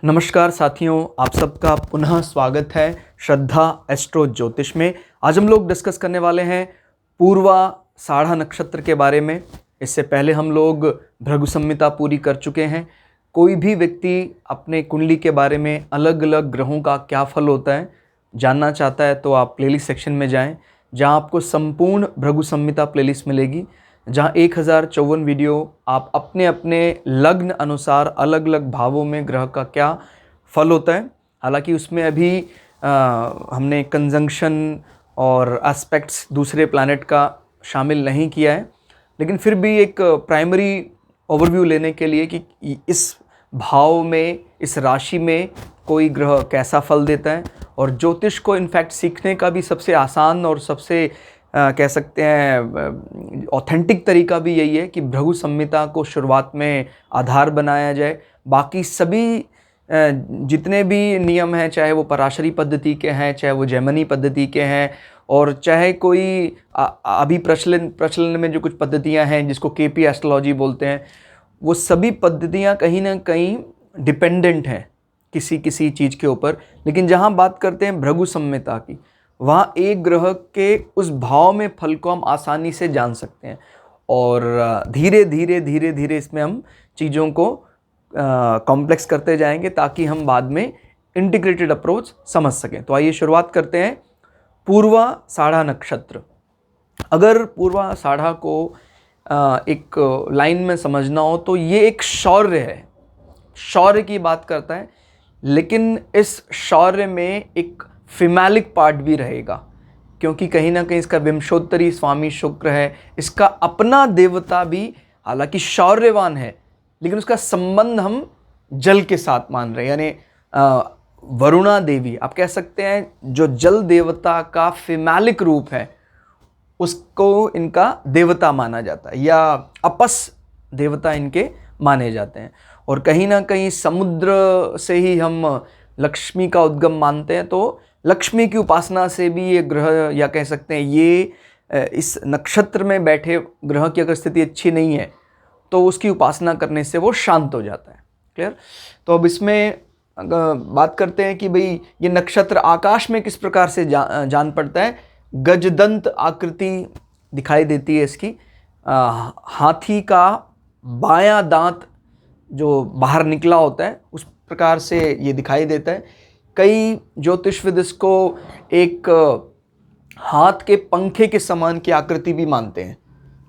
नमस्कार साथियों, आप सबका पुनः स्वागत है श्रद्धा एस्ट्रो ज्योतिष में। आज हम लोग डिस्कस करने वाले हैं पूर्वा साढ़ा नक्षत्र के बारे में। इससे पहले हम लोग भृगु संहिता पूरी कर चुके हैं। कोई भी व्यक्ति अपने कुंडली के बारे में अलग अलग ग्रहों का क्या फल होता है जानना चाहता है तो आप प्लेलिस्ट सेक्शन में जाएं, जहां आपको संपूर्ण भृगु संहिता प्लेलिस्ट मिलेगी, जहां 1054 वीडियो आप अपने अपने लग्न अनुसार अलग अलग भावों में ग्रह का क्या फल होता है। हालांकि उसमें अभी हमने कंजंक्शन और एस्पेक्ट्स दूसरे प्लैनेट का शामिल नहीं किया है, लेकिन फिर भी एक प्राइमरी ओवरव्यू लेने के लिए कि इस भाव में, इस राशि में कोई ग्रह कैसा फल देता है। और ज्योतिष को इनफैक्ट सीखने का भी सबसे आसान और सबसे कह सकते हैं ऑथेंटिक तरीका भी यही है कि भृगु संहिता को शुरुआत में आधार बनाया जाए। बाकी सभी जितने भी नियम हैं, चाहे वो पराशरी पद्धति के हैं, चाहे वो जैमिनी पद्धति के हैं, और चाहे कोई अभी प्रचलन में जो कुछ पद्धतियां हैं जिसको केपी एस्ट्रोलॉजी बोलते हैं, वो सभी पद्धतियां कहीं ना कहीं डिपेंडेंट हैं किसी किसी चीज़ के ऊपर। लेकिन जहां बात करते हैं भृगु संहिता की, वहाँ एक ग्रह के उस भाव में फल को हम आसानी से जान सकते हैं और धीरे धीरे इसमें हम चीज़ों को कॉम्प्लेक्स करते जाएंगे ताकि हम बाद में इंटीग्रेटेड अप्रोच समझ सकें। तो आइए शुरुआत करते हैं पूर्वा साढ़ा नक्षत्र। अगर पूर्वा साढ़ा को एक लाइन में समझना हो तो ये एक शौर्य है, शौर्य की बात करता है, लेकिन इस शौर्य में एक फिमैलिक पार्ट भी रहेगा, क्योंकि कहीं ना कहीं इसका विंशोत्तरी स्वामी शुक्र है। इसका अपना देवता भी हालांकि शौर्यवान है, लेकिन उसका संबंध हम जल के साथ मान रहे हैं, यानी वरुणा देवी आप कह सकते हैं, जो जल देवता का फिमैलिक रूप है उसको इनका देवता माना जाता है, या अपस देवता इनके माने जाते हैं। और कहीं ना कहीं समुद्र से ही हम लक्ष्मी का उद्गम मानते हैं, तो लक्ष्मी की उपासना से भी ये ग्रह, या कह सकते हैं ये इस नक्षत्र में बैठे ग्रह की अगर स्थिति अच्छी नहीं है तो उसकी उपासना करने से वो शांत हो जाता है। क्लियर? तो अब इसमें बात करते हैं कि भाई ये नक्षत्र आकाश में किस प्रकार से जान पड़ता है। गजदंत आकृति दिखाई देती है इसकी, हाथी का बायां दांत जो बाहर निकला होता है उस प्रकार से ये दिखाई देता है। कई ज्योतिषविद इसको एक हाथ के पंखे के समान की आकृति भी मानते हैं,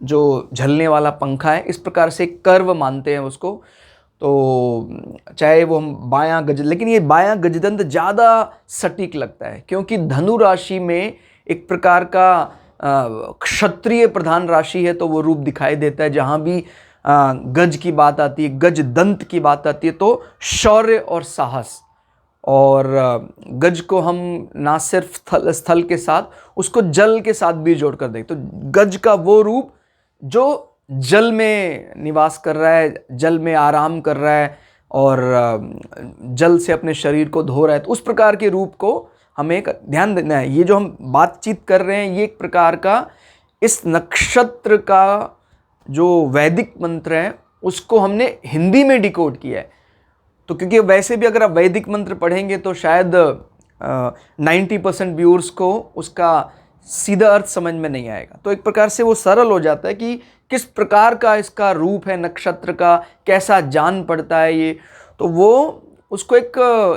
जो झलने वाला पंखा है, इस प्रकार से कर्व मानते हैं उसको। तो चाहे वो हम बायां गज, लेकिन ये बायां गजदंत ज़्यादा सटीक लगता है, क्योंकि धनु राशि में एक प्रकार का क्षत्रिय प्रधान राशि है, तो वो रूप दिखाई देता है। जहाँ भी गज की बात आती है, गज दंत की बात आती है, तो शौर्य और साहस। और गज को हम ना सिर्फ स्थल के साथ, उसको जल के साथ भी जोड़कर देखते, तो गज का वो रूप जो जल में निवास कर रहा है, जल में आराम कर रहा है और जल से अपने शरीर को धो रहा है, तो उस प्रकार के रूप को हमें एक ध्यान देना है। ये जो हम बातचीत कर रहे हैं ये एक प्रकार का इस नक्षत्र का जो वैदिक मंत्र है उसको हमने हिंदी में डिकोड किया है। तो क्योंकि वैसे भी अगर आप वैदिक मंत्र पढ़ेंगे तो शायद 90% व्यूअर्स को उसका सीधा अर्थ समझ में नहीं आएगा, तो एक प्रकार से वो सरल हो जाता है कि किस प्रकार का इसका रूप है नक्षत्र का, कैसा जान पड़ता है ये, तो वो उसको एक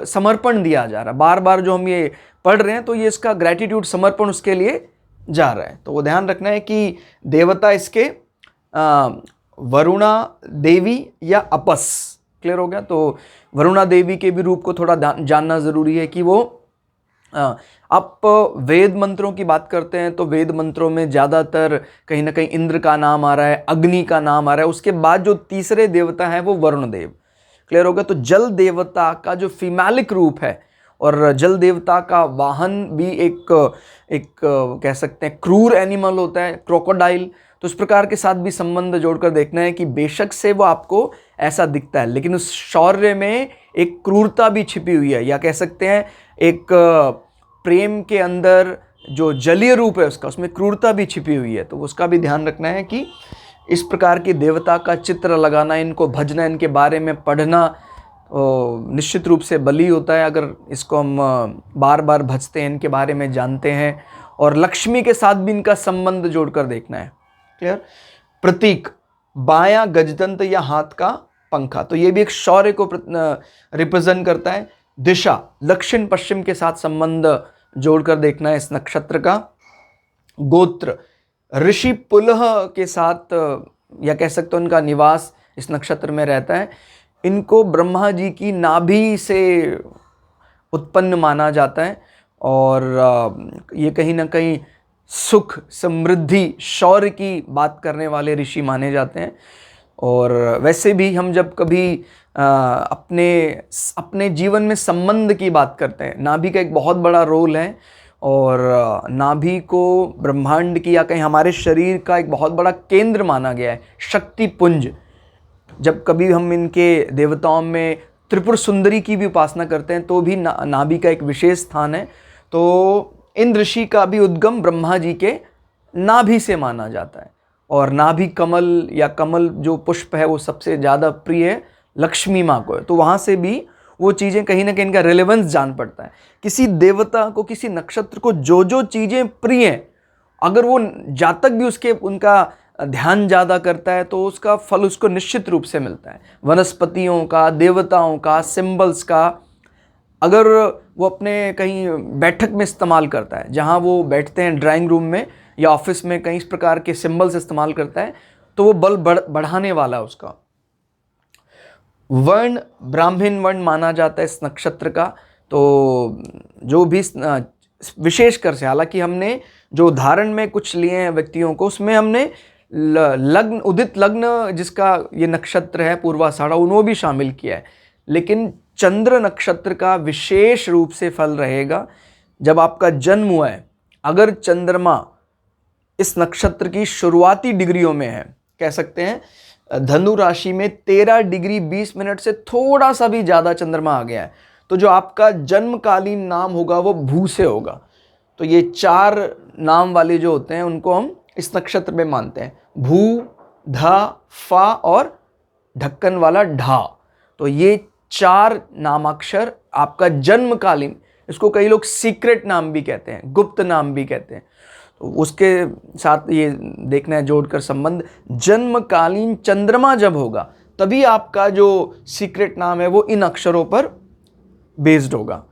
समर्पण दिया जा रहा है। बार बार जो हम ये पढ़ रहे हैं तो ये इसका ग्रैटिट्यूड, समर्पण उसके लिए जा रहा है। तो वो ध्यान रखना है कि देवता इसके वरुणा देवी या अपस। क्लियर हो गया? तो वरुणा देवी के भी रूप को थोड़ा जानना ज़रूरी है कि वो आप वेद मंत्रों की बात करते हैं तो वेद मंत्रों में ज़्यादातर कहीं ना कहीं इंद्र का नाम आ रहा है, अग्नि का नाम आ रहा है, उसके बाद जो तीसरे देवता हैं वो वरुण देव। क्लियर हो गया? तो जल देवता का जो फिमैलिक रूप है, और जल देवता का वाहन भी एक कह सकते हैं क्रूर एनिमल होता है, क्रोकोडाइल। तो इस प्रकार के साथ भी संबंध जोड़कर देखना है कि बेशक से वो आपको ऐसा दिखता है, लेकिन उस शौर्य में एक क्रूरता भी छिपी हुई है, या कह सकते हैं एक प्रेम के अंदर जो जलीय रूप है उसका, उसमें क्रूरता भी छिपी हुई है। तो उसका भी ध्यान रखना है कि इस प्रकार की देवता का चित्र लगाना, इनको भजना, इनके बारे में पढ़ना, तो निश्चित रूप से बलि होता है अगर इसको हम बार बार भजते हैं, इनके बारे में जानते हैं। और लक्ष्मी के साथ भी इनका संबंध जोड़कर देखना है। क्लियर। प्रतीक, बायां गजदंत या हाथ का पंखा, तो ये भी एक शौर्य को रिप्रेजेंट करता है। दिशा, दक्षिण पश्चिम के साथ संबंध जोड़कर देखना है इस नक्षत्र का। गोत्र, ऋषि पुलह के साथ या कह सकते हो उनका निवास इस नक्षत्र में रहता है। इनको ब्रह्मा जी की नाभि से उत्पन्न माना जाता है और ये कहीं ना कहीं सुख, समृद्धि, शौर्य की बात करने वाले ऋषि माने जाते हैं। और वैसे भी हम जब कभी अपने जीवन में संबंध की बात करते हैं, नाभि का एक बहुत बड़ा रोल है। और नाभि को ब्रह्मांड की या कहीं हमारे शरीर का एक बहुत बड़ा केंद्र माना गया है, शक्ति पुंज। जब कभी हम इनके देवताओं में त्रिपुर सुंदरी की भी उपासना करते हैं तो भी नाभि का एक विशेष स्थान है। तो इन ऋषि का भी उद्गम ब्रह्मा जी के नाभि से माना जाता है। और नाभि कमल या कमल जो पुष्प है वो सबसे ज़्यादा प्रिय है लक्ष्मी माँ को है। तो वहाँ से भी वो चीज़ें कहीं ना कहीं इनका रेलेवेंस जान पड़ता है। किसी देवता को, किसी नक्षत्र को जो जो चीज़ें प्रिय हैं, अगर वो जातक भी उनका ध्यान ज़्यादा करता है तो उसका फल उसको निश्चित रूप से मिलता है। वनस्पतियों का, देवताओं का, सिंबल्स का अगर वो अपने कहीं बैठक में इस्तेमाल करता है, जहाँ वो बैठते हैं ड्राइंग रूम में या ऑफिस में, कहीं इस प्रकार के सिंबल्स इस्तेमाल करता है तो वो बल बढ़ाने वाला है उसका। वर्ण, ब्राह्मण वर्ण माना जाता है इस नक्षत्र का। तो जो भी विशेषकर से, हालांकि हमने जो उदाहरण में कुछ लिए हैं व्यक्तियों को, उसमें हमने लग्न, उदित लग्न जिसका ये नक्षत्र है पूर्वाषाढ़ा, उनको भी शामिल किया है। लेकिन चंद्र नक्षत्र का विशेष रूप से फल रहेगा जब आपका जन्म हुआ है। अगर चंद्रमा इस नक्षत्र की शुरुआती डिग्रियों में है, कह सकते हैं धनु राशि में 13 डिग्री 20 मिनट से थोड़ा सा भी ज़्यादा चंद्रमा आ गया है, तो जो आपका जन्मकालीन नाम होगा वो भू से होगा। तो ये 4 नाम वाले जो होते हैं उनको हम इस नक्षत्र में मानते हैं, भू, धा, फा और ढक्कन वाला ढा। तो ये 4 नामाक्षर आपका जन्मकालीन, इसको कई लोग सीक्रेट नाम भी कहते हैं, गुप्त नाम भी कहते हैं। तो उसके साथ ये देखना है जोड़कर संबंध, जन्मकालीन चंद्रमा जब होगा तभी आपका जो सीक्रेट नाम है वो इन अक्षरों पर बेस्ड होगा।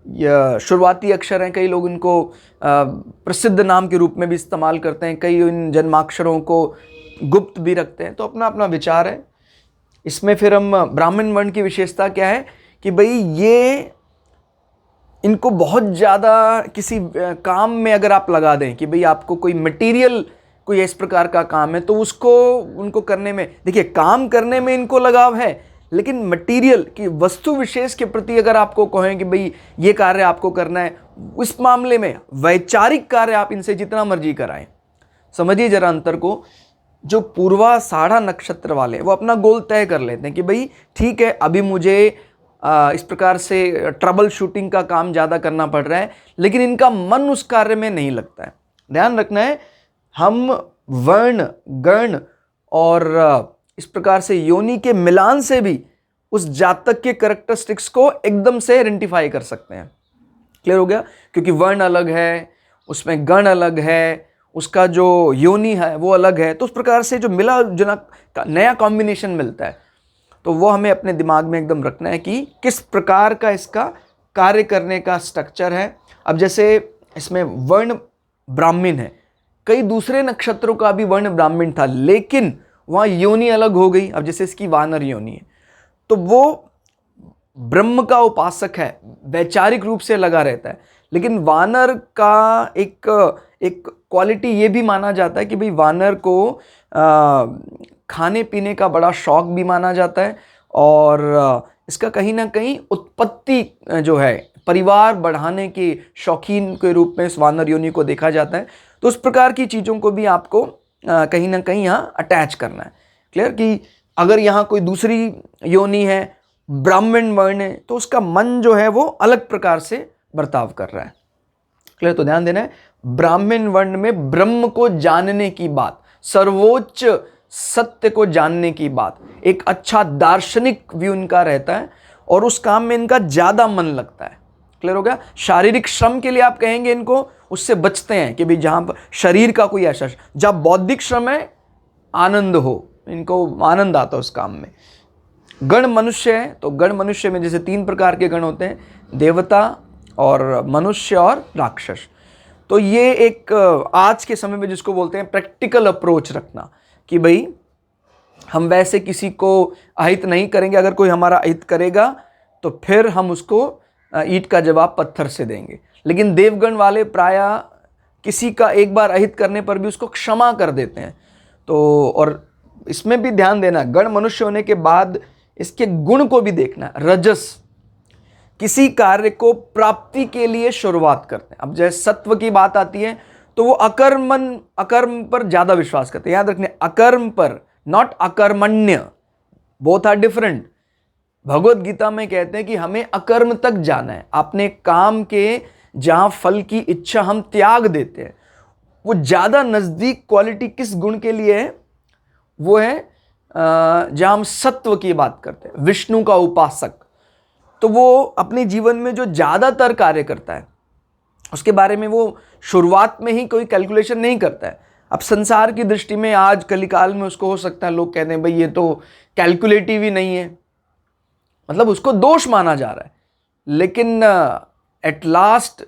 यह शुरुआती अक्षर हैं, कई लोग इनको प्रसिद्ध नाम के रूप में भी इस्तेमाल करते हैं, कई इन जन्माक्षरों को गुप्त भी रखते हैं। तो अपना अपना विचार है इसमें। फिर हम ब्राह्मण वर्ण की विशेषता क्या है कि भाई ये इनको बहुत ज़्यादा किसी काम में अगर आप लगा दें कि भाई आपको कोई मटेरियल, कोई इस प्रकार का काम है, तो उसको उनको करने में, देखिए काम करने में इनको लगाव है, लेकिन मटेरियल की वस्तु विशेष के प्रति अगर आपको कहें कि भाई ये कार्य आपको करना है, उस मामले में वैचारिक कार्य आप इनसे जितना मर्जी कराएं। समझिए जरा अंतर को। जो पूर्वाषाढ़ा नक्षत्र वाले वो अपना गोल तय कर लेते हैं कि भाई ठीक है, अभी मुझे इस प्रकार से ट्रबल शूटिंग का काम ज़्यादा करना पड़ रहा है, लेकिन इनका मन उस कार्य में नहीं लगता है। ध्यान रखना है, हम वर्ण, गण और इस प्रकार से योनि के मिलान से भी उस जातक के कैरेक्टरिस्टिक्स को एकदम से आइडेंटिफाई कर सकते हैं। क्लियर हो गया? क्योंकि वर्ण अलग है, उसमें गण अलग है, उसका जो योनि है वो अलग है। तो उस प्रकार से जो मिला जुला नया कॉम्बिनेशन मिलता है, तो वो हमें अपने दिमाग में एकदम रखना है कि किस प्रकार का इसका कार्य करने का स्ट्रक्चर है। अब जैसे इसमें वर्ण ब्राह्मण है, कई दूसरे नक्षत्रों का भी वर्ण ब्राह्मण था, लेकिन वहाँ योनि अलग हो गई। अब जैसे इसकी वानर योनि है, तो वो ब्रह्म का उपासक है, वैचारिक रूप से लगा रहता है। लेकिन वानर का एक क्वालिटी ये भी माना जाता है कि भाई वानर को खाने पीने का बड़ा शौक भी माना जाता है, और इसका कहीं ना कहीं उत्पत्ति जो है परिवार बढ़ाने के शौकीन के रूप में इस वानर योनि को देखा जाता है। तो उस प्रकार की चीज़ों को भी आपको कहीं ना कहीं यहाँ अटैच करना है। क्लियर? कि अगर यहाँ कोई दूसरी योनि है, ब्राह्मण वर्ण है, तो उसका मन जो है वो अलग प्रकार से बर्ताव कर रहा है। क्लियर? तो ध्यान देना है, ब्राह्मण वर्ण में ब्रह्म को जानने की बात, सर्वोच्च सत्य को जानने की बात, एक अच्छा दार्शनिक व्यू उनका रहता है। और उस काम में इनका ज़्यादा मन लगता है। क्लियर हो गया? शारीरिक श्रम के लिए आप कहेंगे इनको, उससे बचते हैं कि भाई जहाँ पर शरीर का कोई ऐसा, जहाँ बौद्धिक श्रम है आनंद हो, इनको आनंद आता है उस काम में। गण मनुष्य है, तो गण मनुष्य में जैसे 3 प्रकार के गण होते हैं, देवता और मनुष्य और राक्षस। तो ये एक आज के समय में जिसको बोलते हैं प्रैक्टिकल अप्रोच रखना कि भाई हम वैसे किसी को अहित नहीं करेंगे, अगर कोई हमारा अहित करेगा तो फिर हम उसको ईंट का जवाब पत्थर से देंगे। लेकिन देवगण वाले प्रायः किसी का एक बार अहित करने पर भी उसको क्षमा कर देते हैं। तो और इसमें भी ध्यान देना, गण मनुष्य होने के बाद इसके गुण को भी देखना है। रजस किसी कार्य को प्राप्ति के लिए शुरुआत करते हैं। अब जैसे सत्व की बात आती है तो वो अकर्म पर ज्यादा विश्वास करते हैं। याद रखने, अकर्म पर, not अकर्मण्य, both are different. Bhagavad Gita में कहते हैं कि हमें अकर्म तक जाना है। अपने काम के जहां फल की इच्छा हम त्याग देते हैं, वो ज्यादा नजदीक क्वालिटी किस गुण के लिए है? वो है जहां हम सत्व की बात करते हैं, विष्णु का उपासक। तो वो अपने जीवन में जो ज्यादातर कार्य करता है उसके बारे में वो शुरुआत में ही कोई कैलकुलेशन नहीं करता है। अब संसार की दृष्टि में आज कलिकाल में उसको हो सकता है लोग कहते हैं भाई ये तो कैलकुलेटिव ही नहीं है, मतलब उसको दोष माना जा रहा है। लेकिन एट लास्ट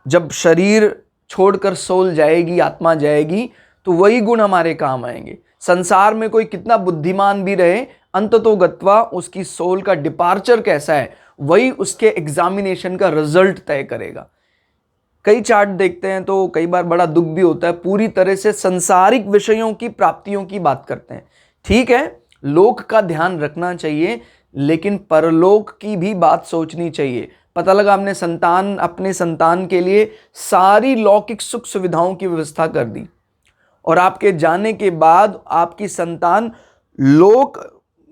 जब शरीर छोड़कर सोल जाएगी, आत्मा जाएगी, तो वही गुण हमारे काम आएंगे। संसार में कोई कितना बुद्धिमान भी रहे, अंततोगत्वा उसकी सोल का डिपार्चर कैसा है वही उसके एग्जामिनेशन का रिजल्ट तय करेगा। कई चार्ट देखते हैं तो कई बार बड़ा दुख भी होता है, पूरी तरह से संसारिक विषयों की प्राप्तियों की बात करते हैं। ठीक है, लोक का ध्यान रखना चाहिए, लेकिन परलोक की भी बात सोचनी चाहिए। पता लगा हमने अपने संतान के लिए सारी लौकिक सुख सुविधाओं की व्यवस्था कर दी और आपके जाने के बाद आपकी संतान लोक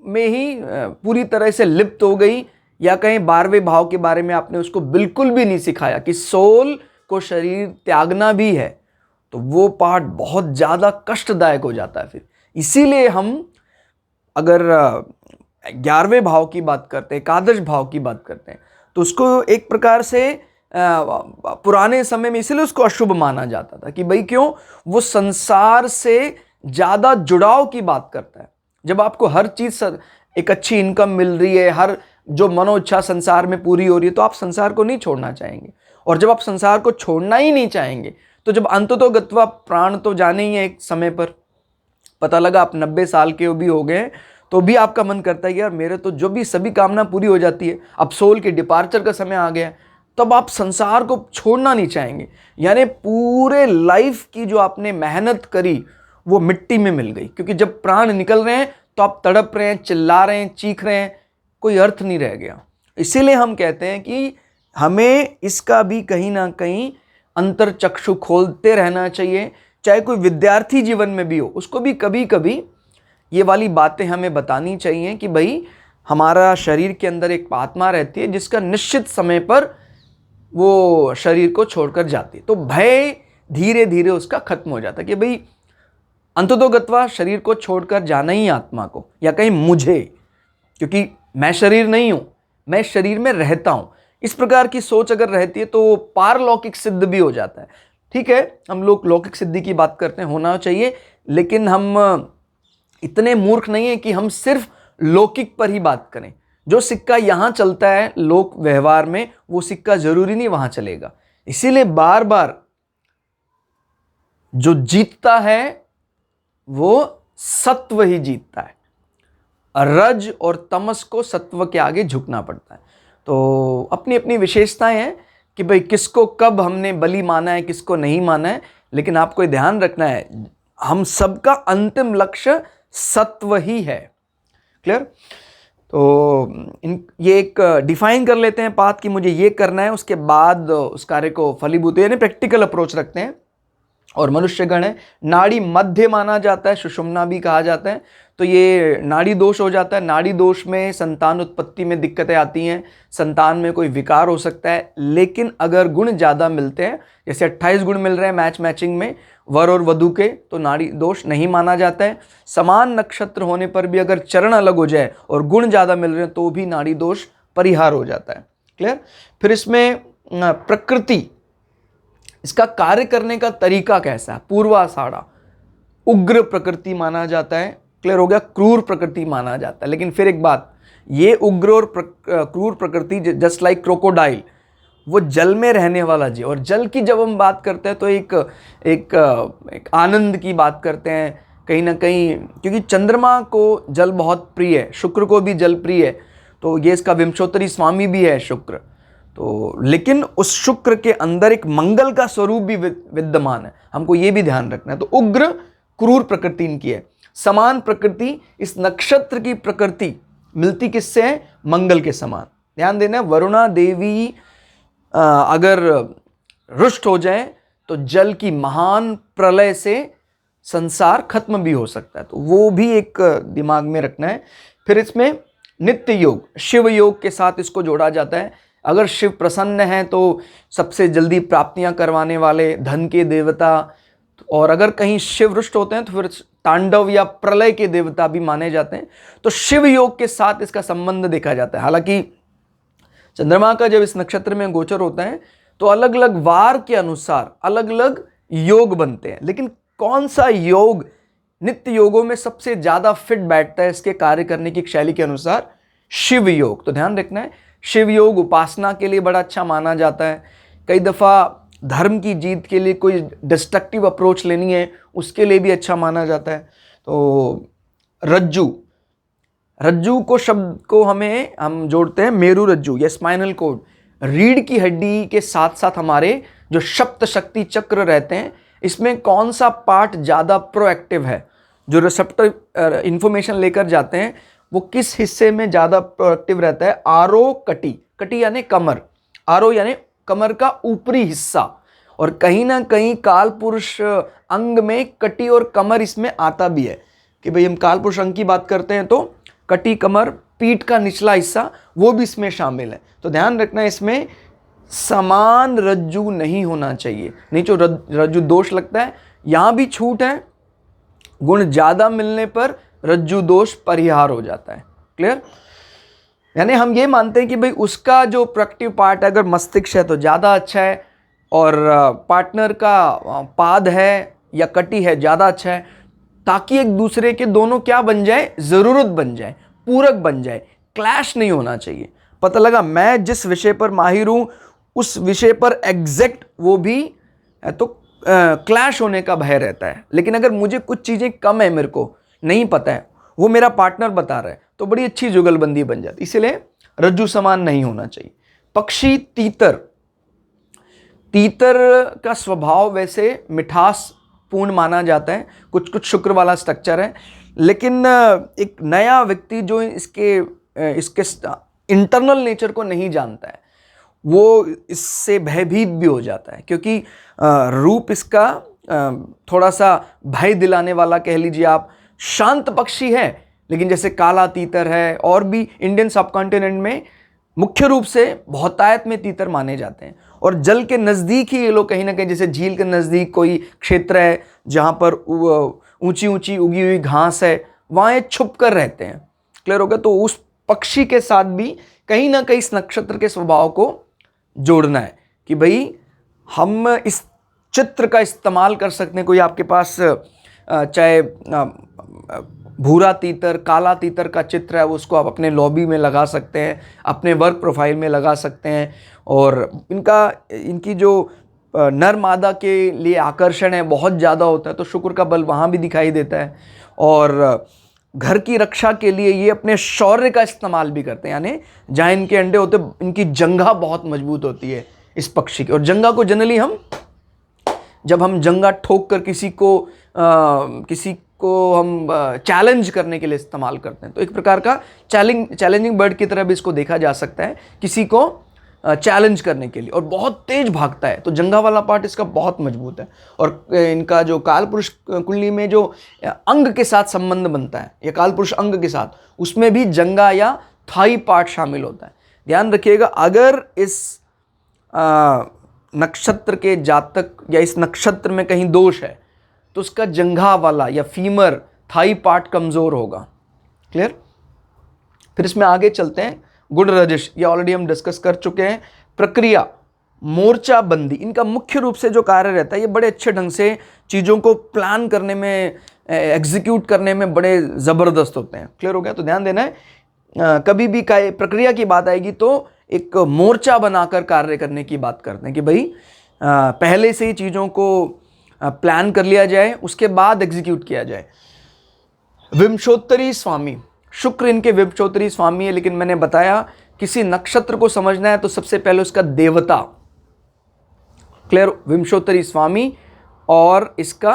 में ही पूरी तरह से लिप्त हो गई, या कहीं 12वें भाव के बारे में आपने उसको बिल्कुल भी नहीं सिखाया कि सोल को शरीर त्यागना भी है, तो वो पार्ट बहुत ज़्यादा कष्टदायक हो जाता है फिर। इसीलिए हम अगर 11वें भाव की बात करते हैं, एकादश भाव की बात करते हैं, तो उसको एक प्रकार से पुराने समय में इसलिए उसको अशुभ माना जाता था कि भाई क्यों, वो संसार से ज़्यादा जुड़ाव की बात करता है। जब आपको हर चीज़ एक अच्छी इनकम मिल रही है, हर जो मनोइच्छा संसार में पूरी हो रही है, तो आप संसार को नहीं छोड़ना चाहेंगे। और जब आप संसार को छोड़ना ही नहीं चाहेंगे तो जब अंततोगत्वा प्राण तो जाने ही है एक समय पर, पता लगा आप 90 साल के भी हो गए तो भी आपका मन करता है यार मेरे तो जो भी सभी कामना पूरी हो जाती है, अब सोल के डिपार्चर का समय आ गया, तब आप संसार को छोड़ना नहीं चाहेंगे। यानी पूरे लाइफ की जो आपने मेहनत करी वो मिट्टी में मिल गई, क्योंकि जब प्राण निकल रहे हैं तो आप तड़प रहे हैं, चिल्ला रहे हैं, चीख रहे हैं, कोई अर्थ नहीं रह गया। इसीलिए हम कहते हैं कि हमें इसका भी कहीं ना कहीं अंतर चक्षु खोलते रहना चाहिए। चाहे कोई विद्यार्थी जीवन में भी हो, उसको भी कभी कभी ये वाली बातें हमें बतानी चाहिए कि भाई हमारा शरीर के अंदर एक आत्मा रहती है जिसका निश्चित समय पर वो शरीर को छोड़कर जाती है, तो भय धीरे धीरे उसका खत्म हो जाता है कि भाई अंततोगत्वा शरीर को छोड़कर जाना ही आत्मा को, या कहीं मुझे, क्योंकि मैं शरीर नहीं हूं, मैं शरीर में रहता हूं। इस प्रकार की सोच अगर रहती है तो पारलौकिक सिद्ध भी हो जाता है। ठीक है, हम लोग लौकिक सिद्धि की बात करते हैं, होना चाहिए, लेकिन हम इतने मूर्ख नहीं है कि हम सिर्फ लौकिक पर ही बात करें। जो सिक्का यहां चलता है लोक व्यवहार में, वो सिक्का जरूरी नहीं वहां चलेगा। इसीलिए बार बार जो जीतता है वो सत्व ही जीतता है, रज और तमस को सत्व के आगे झुकना पड़ता है। तो अपनी अपनी विशेषताएं हैं कि भाई किसको कब हमने बलि माना है, किसको नहीं माना है, लेकिन आपको ध्यान रखना है हम सबका अंतिम लक्ष्य सत्व ही है। क्लियर? तो ये एक डिफाइन कर लेते हैं पाथ कि मुझे ये करना है, उसके बाद उस कार्य को फलीभूत, यानी प्रैक्टिकल अप्रोच रखते हैं। और मनुष्यगण है, नाड़ी मध्य माना जाता है, सुषुम्ना भी कहा जाता है, तो ये नाड़ी दोष हो जाता है। नाड़ी दोष में संतान उत्पत्ति में दिक्कतें आती हैं, संतान में कोई विकार हो सकता है। लेकिन अगर गुण ज़्यादा मिलते हैं, जैसे 28 गुण मिल रहे हैं मैचिंग में, वर और वधु के तो नाड़ी दोष नहीं माना जाता है। समान नक्षत्र होने पर भी अगर चरण अलग हो जाए और गुण ज़्यादा मिल रहे हैं तो भी नाड़ी दोष परिहार हो जाता है। क्लियर। फिर इसमें प्रकृति, इसका कार्य करने का तरीका कैसा है। पूर्वाषाढ़ा उग्र प्रकृति माना जाता है। क्लियर हो गया। क्रूर प्रकृति माना जाता है। लेकिन फिर एक बात, ये उग्र और क्रूर प्रकृति जस्ट लाइक क्रोकोडाइल, वो जल में रहने वाला जीव। और जल की जब हम बात करते हैं तो एक आनंद की बात करते हैं कहीं ना कहीं, क्योंकि चंद्रमा को जल बहुत प्रिय है, शुक्र को भी जल प्रिय है, तो ये इसका विंशोत्तरी स्वामी भी है शुक्र। तो लेकिन उस शुक्र के अंदर एक मंगल का स्वरूप भी विद्यमान है, हमको ये भी ध्यान रखना है। तो उग्र क्रूर प्रकृति इनकी है। समान प्रकृति, इस नक्षत्र की प्रकृति मिलती किससे है? मंगल के समान। ध्यान देना, वरुणा देवी अगर रुष्ट हो जाए तो जल की महान प्रलय से संसार खत्म भी हो सकता है, तो वो भी एक दिमाग में रखना है। फिर इसमें नित्य योग, शिव योग के साथ इसको जोड़ा जाता है। अगर शिव प्रसन्न है तो सबसे जल्दी प्राप्तियां करवाने वाले, धन के देवता, और अगर कहीं शिव रुष्ट होते हैं तो फिर तांडव या प्रलय के देवता भी माने जाते हैं। तो शिव योग के साथ इसका संबंध देखा जाता है। हालांकि चंद्रमा का जब इस नक्षत्र में गोचर होता है तो अलग अलग वार के अनुसार अलग अलग योग बनते हैं, लेकिन कौन सा योग नित्य योगों में सबसे ज्यादा फिट बैठता है इसके कार्य करने की शैली के अनुसार? शिव योग। तो ध्यान रखना है, शिव योग उपासना के लिए बड़ा अच्छा माना जाता है। कई दफा धर्म की जीत के लिए कोई डिस्ट्रक्टिव अप्रोच लेनी है उसके लिए भी अच्छा माना जाता है। तो रज्जू को शब्द को हम जोड़ते हैं मेरु रज्जू या स्पाइनल कोड। रीढ़ की हड्डी के साथ साथ हमारे जो सप्त शक्ति चक्र रहते हैं, इसमें कौन सा पार्ट ज़्यादा प्रोएक्टिव है, जो रिसेप्टर इंफॉर्मेशन लेकर जाते हैं वो किस हिस्से में ज़्यादा प्रोएक्टिव रहता है? आरो कटी, कटी यानी कमर, आरो यानी कमर का ऊपरी हिस्सा। और कहीं ना कहीं काल पुरुष अंग में कटी और कमर इसमें आता भी है कि भाई हम काल पुरुष अंग की बात करते हैं तो कटी, कमर, पीठ का निचला हिस्सा वो भी इसमें शामिल है। तो ध्यान रखना, इसमें समान रज्जू नहीं होना चाहिए, नहीं तो रज्जू दोष लगता है। यहां भी छूट है, गुण ज्यादा मिलने पर रज्जू दोष परिहार हो जाता है। क्लियर। यानी हम ये मानते हैं कि भाई उसका जो प्रोडक्टिव पार्ट है, अगर मस्तिष्क है तो ज़्यादा अच्छा है, और पार्टनर का पाद है या कटी है ज़्यादा अच्छा है, ताकि एक दूसरे के दोनों क्या बन जाए? ज़रूरत बन जाए, पूरक बन जाए, क्लैश नहीं होना चाहिए। पता लगा मैं जिस विषय पर माहिर हूँ उस विषय पर एग्जैक्ट वो भी तो क्लैश होने का भय रहता है। लेकिन अगर मुझे कुछ चीज़ें कम है, मेरे को नहीं पता है, वो मेरा पार्टनर बता रहा है, तो बड़ी अच्छी जुगलबंदी बन जाती। इसलिए रज्जू समान नहीं होना चाहिए। पक्षी तीतर, तीतर का स्वभाव वैसे मिठास पूर्ण माना जाता है, कुछ कुछ शुक्र वाला स्ट्रक्चर है, लेकिन एक नया व्यक्ति जो इसके इंटरनल नेचर को नहीं जानता है वो इससे भयभीत भी हो जाता है, क्योंकि रूप इसका थोड़ा सा भय दिलाने वाला कह लीजिए आप। शांत पक्षी है, लेकिन जैसे काला तीतर है, और भी इंडियन सबकॉन्टिनेंट में मुख्य रूप से बहुतायत में तीतर माने जाते हैं। और जल के नज़दीक ही ये लोग कहीं ना कहीं, जैसे झील के नज़दीक कोई क्षेत्र है जहाँ पर ऊंची ऊंची उगी हुई घास है, वहाँ ये छुप कर रहते हैं। क्लियर हो गया। तो उस पक्षी के साथ भी कहीं ना कहीं इस नक्षत्र के स्वभाव को जोड़ना है कि भाई हम इस चित्र का इस्तेमाल कर सकते हैं। कोई आपके पास चाहे भूरा तीतर, काला तीतर का चित्र है, उसको आप अपने लॉबी में लगा सकते हैं, अपने वर्क प्रोफाइल में लगा सकते हैं। और इनकी जो नर मादा के लिए आकर्षण है बहुत ज़्यादा होता है, तो शुक्र का बल वहाँ भी दिखाई देता है। और घर की रक्षा के लिए ये अपने शौर्य का इस्तेमाल भी करते हैं, यानी जहाँ इनके अंडे होते हैं इनकी जंघा बहुत मजबूत होती है इस पक्षी की। और जंघा को जनरली जब हम जंघा ठोक कर किसी को हम चैलेंज करने के लिए इस्तेमाल करते हैं, तो एक प्रकार का चैलेंजिंग बर्ड की तरह भी इसको देखा जा सकता है, किसी को चैलेंज करने के लिए। और बहुत तेज भागता है, तो जंघा वाला पार्ट इसका बहुत मजबूत है। और इनका जो कालपुरुष कुंडली में जो अंग के साथ संबंध बनता है, या कालपुरुष अंग के साथ, उसमें भी जंघा या थाई पार्ट शामिल होता है। ध्यान रखिएगा, अगर इस नक्षत्र के जातक या इस नक्षत्र में कहीं दोष है तो उसका जंघा वाला या फीमर थाई पार्ट कमज़ोर होगा। क्लियर। फिर इसमें आगे चलते हैं। गुण रजिश, ये ऑलरेडी हम डिस्कस कर चुके हैं। प्रक्रिया, मोर्चाबंदी, इनका मुख्य रूप से जो कार्य रहता है, ये बड़े अच्छे ढंग से चीज़ों को प्लान करने में, एग्जीक्यूट करने में बड़े ज़बरदस्त होते हैं। क्लियर हो गया। तो ध्यान देना है, कभी भी प्रक्रिया की बात आएगी तो एक मोर्चा बनाकर कार्य करने की बात करते हैं कि भाई पहले से ही चीज़ों को प्लान कर लिया जाए, उसके बाद एग्जीक्यूट किया जाए। विंशोत्तरी स्वामी, शुक्र इनके विंशोत्तरी स्वामी है, लेकिन मैंने बताया किसी नक्षत्र को समझना है तो सबसे पहले उसका देवता। क्लियर। विंशोत्तरी स्वामी और इसका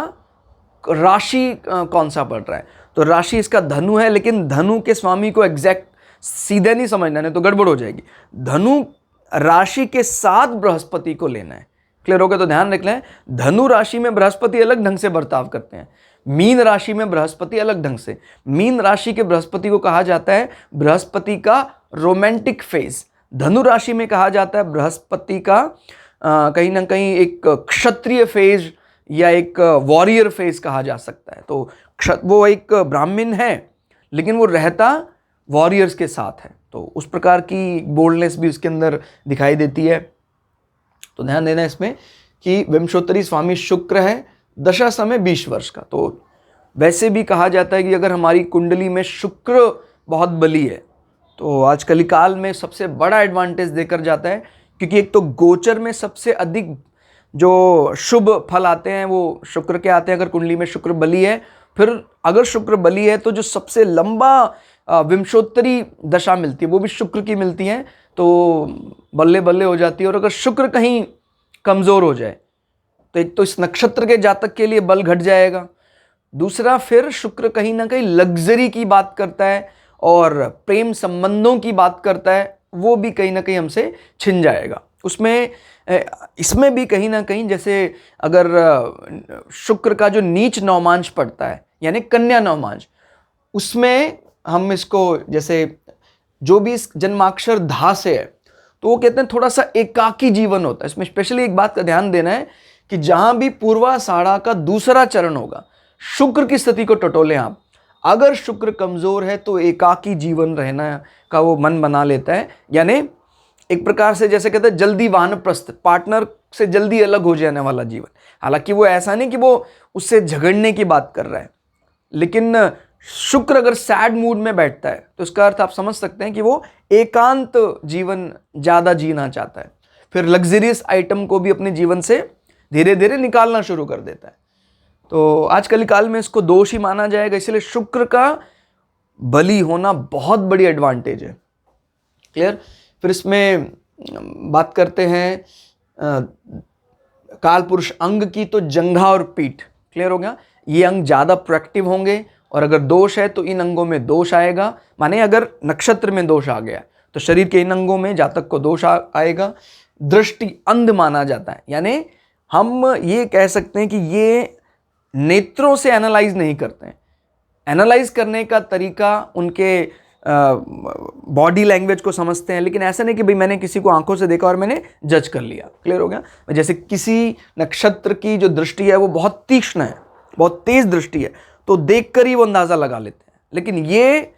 राशि कौन सा पड़ रहा है, तो राशि इसका धनु है, लेकिन धनु के स्वामी को एग्जैक्ट सीधे नहीं समझना, नहीं तो गड़बड़ हो जाएगी। धनु राशि के साथ बृहस्पति को लेना है। क्लियर हो गया। तो ध्यान रख लें, धनु राशि में बृहस्पति अलग ढंग से बर्ताव करते हैं, मीन राशि में बृहस्पति अलग ढंग से। मीन राशि के बृहस्पति को कहा जाता है बृहस्पति का रोमांटिक फेज। धनु राशि में कहा जाता है बृहस्पति का कहीं ना कहीं एक क्षत्रिय फेज या एक वॉरियर फेज कहा जा सकता है। तो वो एक ब्राह्मण है, लेकिन वो रहता वॉरियर्स के साथ है, तो उस प्रकार की बोल्डनेस भी उसके अंदर दिखाई देती है। तो ध्यान देना इसमें कि विंशोत्तरी स्वामी शुक्र है, दशा समय 20 वर्ष का। तो वैसे भी कहा जाता है कि अगर हमारी कुंडली में शुक्र बहुत बली है तो आज कलिकाल में सबसे बड़ा एडवांटेज देकर जाता है, क्योंकि एक तो गोचर में सबसे अधिक जो शुभ फल आते हैं वो शुक्र के आते हैं अगर कुंडली में शुक्र बली है। फिर अगर शुक्र बली है तो जो सबसे लंबा विंशोत्तरी दशा मिलती है वो भी शुक्र की मिलती है, तो बल्ले बल्ले हो जाती है। और अगर शुक्र कहीं कमज़ोर हो जाए तो एक तो इस नक्षत्र के जातक के लिए बल घट जाएगा, दूसरा फिर शुक्र कहीं ना कहीं लग्जरी की बात करता है और प्रेम संबंधों की बात करता है, वो भी कहीं ना कहीं हमसे छिन जाएगा। उसमें इसमें भी कहीं ना कहीं जैसे अगर शुक्र का जो नीच नवमांश पड़ता है यानी कन्या नवमांश, उसमें हम इसको जैसे जो भी इस जन्माक्षर धा से है तो वो कहते हैं थोड़ा सा एकाकी जीवन होता है। इसमें स्पेशली एक बात का ध्यान देना है कि जहां भी पूर्वाषाढ़ा का दूसरा चरण होगा, शुक्र की स्थिति को टटोलें आप। अगर शुक्र कमजोर है तो एकाकी जीवन रहना का वो मन बना लेता है, यानी एक प्रकार से जैसे कहते हैं जल्दी वानप्रस्थ, पार्टनर से जल्दी अलग हो जाने वाला जीवन। हालांकि वो ऐसा नहीं कि वो उससे झगड़ने की बात कर रहा है, लेकिन शुक्र अगर सैड मूड में बैठता है तो इसका अर्थ आप समझ सकते हैं कि वो एकांत जीवन ज़्यादा जीना चाहता है, फिर लग्जरियस आइटम को भी अपने जीवन से धीरे धीरे निकालना शुरू कर देता है। तो आज कलिकाल में इसको दोष ही माना जाएगा, इसलिए शुक्र का बली होना बहुत बड़ी एडवांटेज है। क्लियर। फिर इसमें बात करते हैं काल पुरुष अंग की, तो जंघा और पीठ। क्लियर हो गया। ये अंग ज़्यादा प्रोएक्टिव होंगे और अगर दोष है तो इन अंगों में दोष आएगा, माने अगर नक्षत्र में दोष आ गया तो शरीर के इन अंगों में जातक को दोष आएगा। दृष्टि अंध माना जाता है, यानी हम ये कह सकते हैं कि ये नेत्रों से एनालाइज नहीं करते हैं। एनालाइज करने का तरीका उनके बॉडी लैंग्वेज को समझते हैं, लेकिन ऐसा नहीं कि भाई मैंने किसी को आंखों से देखा और मैंने जज कर लिया। क्लियर हो गया। जैसे किसी नक्षत्र की जो दृष्टि है वो बहुत तीक्ष्ण है, बहुत तेज दृष्टि है, तो देखकर ही वो अंदाजा लगा लेते हैं, लेकिन ये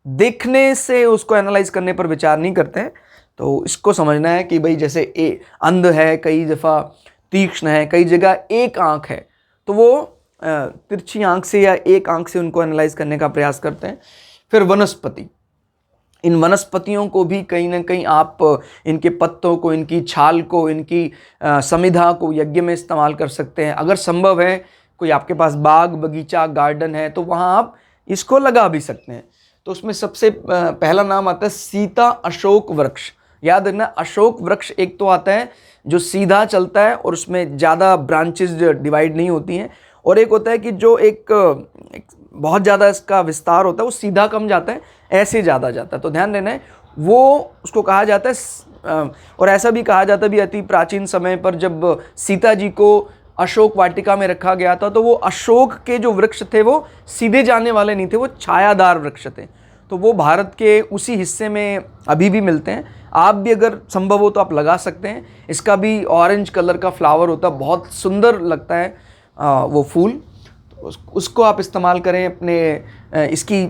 देखने से उसको एनालाइज करने पर विचार नहीं करते हैं। तो इसको समझना है कि भाई जैसे अंध है, कई दफ़ा तीक्ष्ण है, कई जगह एक आंख है, तो वो तिरछी आंख से या एक आंख से उनको एनालाइज करने का प्रयास करते हैं। फिर वनस्पति, इन वनस्पतियों को भी कहीं ना कहीं आप इनके पत्तों को, इनकी छाल को, इनकी समिधा को यज्ञ में इस्तेमाल कर सकते हैं। अगर संभव है कोई आपके पास बाग बगीचा गार्डन है तो वहाँ आप इसको लगा भी सकते हैं। तो उसमें सबसे पहला नाम आता है सीता अशोक वृक्ष। याद रखना, अशोक वृक्ष एक तो आता है जो सीधा चलता है और उसमें ज़्यादा ब्रांचेस डिवाइड नहीं होती हैं, और एक होता है कि जो एक बहुत ज़्यादा इसका विस्तार होता है, वो सीधा कम जाता है, ऐसे ज़्यादा जाता है। तो ध्यान देना है, वो उसको कहा जाता है। और ऐसा भी कहा जाता है भी अति प्राचीन समय पर जब सीता जी को अशोक वाटिका में रखा गया था तो वो अशोक के जो वृक्ष थे वो सीधे जाने वाले नहीं थे, वो छायादार वृक्ष थे। तो वो भारत के उसी हिस्से में अभी भी मिलते हैं। आप भी अगर संभव हो तो आप लगा सकते हैं। इसका भी ऑरेंज कलर का फ्लावर होता है, बहुत सुंदर लगता है वो फूल। उसको आप इस्तेमाल करें अपने इसकी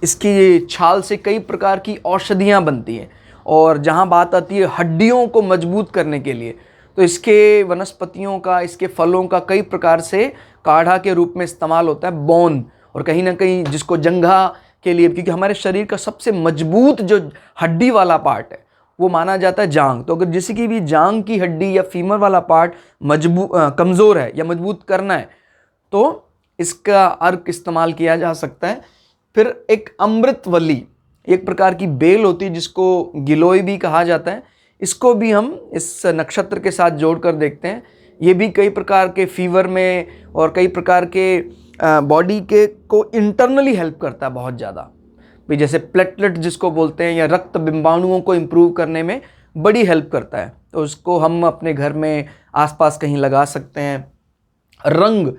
इसकी छाल से कई प्रकार की औषधियाँ बनती हैं। और जहाँ बात आती है हड्डियों को मजबूत करने के लिए, तो इसके वनस्पतियों का, इसके फलों का कई प्रकार से काढ़ा के रूप में इस्तेमाल होता है। बोन, और कहीं ना कहीं जिसको जंघा के लिए, क्योंकि हमारे शरीर का सबसे मजबूत जो हड्डी वाला पार्ट है वो माना जाता है जांग। तो अगर किसी की भी जांग की हड्डी या फीमर वाला पार्ट कमज़ोर है या मजबूत करना है तो इसका अर्क इस्तेमाल किया जा सकता है। फिर एक अमृतवल्ली, एक प्रकार की बेल होती है जिसको गिलोय भी कहा जाता है, इसको भी हम इस नक्षत्र के साथ जोड़कर देखते हैं। ये भी कई प्रकार के फीवर में और कई प्रकार के बॉडी के को इंटरनली हेल्प करता है बहुत ज़्यादा भी, जैसे प्लेटलेट जिसको बोलते हैं, या रक्त बिंबाणुओं को इम्प्रूव करने में बड़ी हेल्प करता है। तो उसको हम अपने घर में आसपास कहीं लगा सकते हैं। रंग,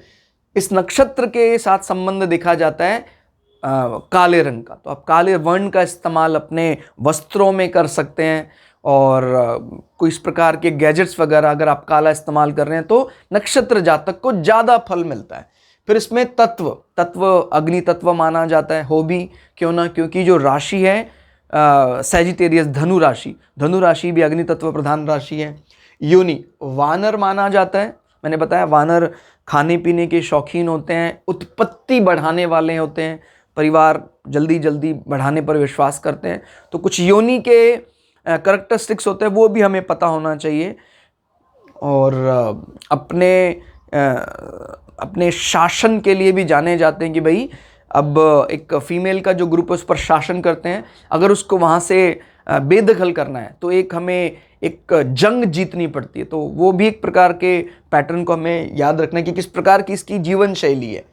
इस नक्षत्र के साथ संबंध देखा जाता है काले रंग का, तो आप काले वर्ण का इस्तेमाल अपने वस्त्रों में कर सकते हैं। और कोई इस प्रकार के गैजेट्स वगैरह अगर आप काला इस्तेमाल कर रहे हैं तो नक्षत्र जातक को ज़्यादा फल मिलता है। फिर इसमें तत्व अग्नि तत्व माना जाता है, हो भी क्यों ना, क्योंकि जो राशि है सैजिटेरियस धनु राशि भी अग्नि तत्व प्रधान राशि है। योनि, वानर माना जाता है। मैंने बताया वानर खाने पीने के शौकीन होते हैं, उत्पत्ति बढ़ाने वाले होते हैं, परिवार जल्दी जल्दी बढ़ाने पर विश्वास करते हैं। तो कुछ योनि के करैक्टरिस्टिक्स होते हैं, वो भी हमें पता होना चाहिए। और अपने शासन के लिए भी जाने जाते हैं कि भाई अब एक फीमेल का जो ग्रुप है उस पर शासन करते हैं, अगर उसको वहाँ से बेदखल करना है तो एक जंग जीतनी पड़ती है। तो वो भी एक प्रकार के पैटर्न को हमें याद रखना है कि किस प्रकार की इसकी जीवन शैली है।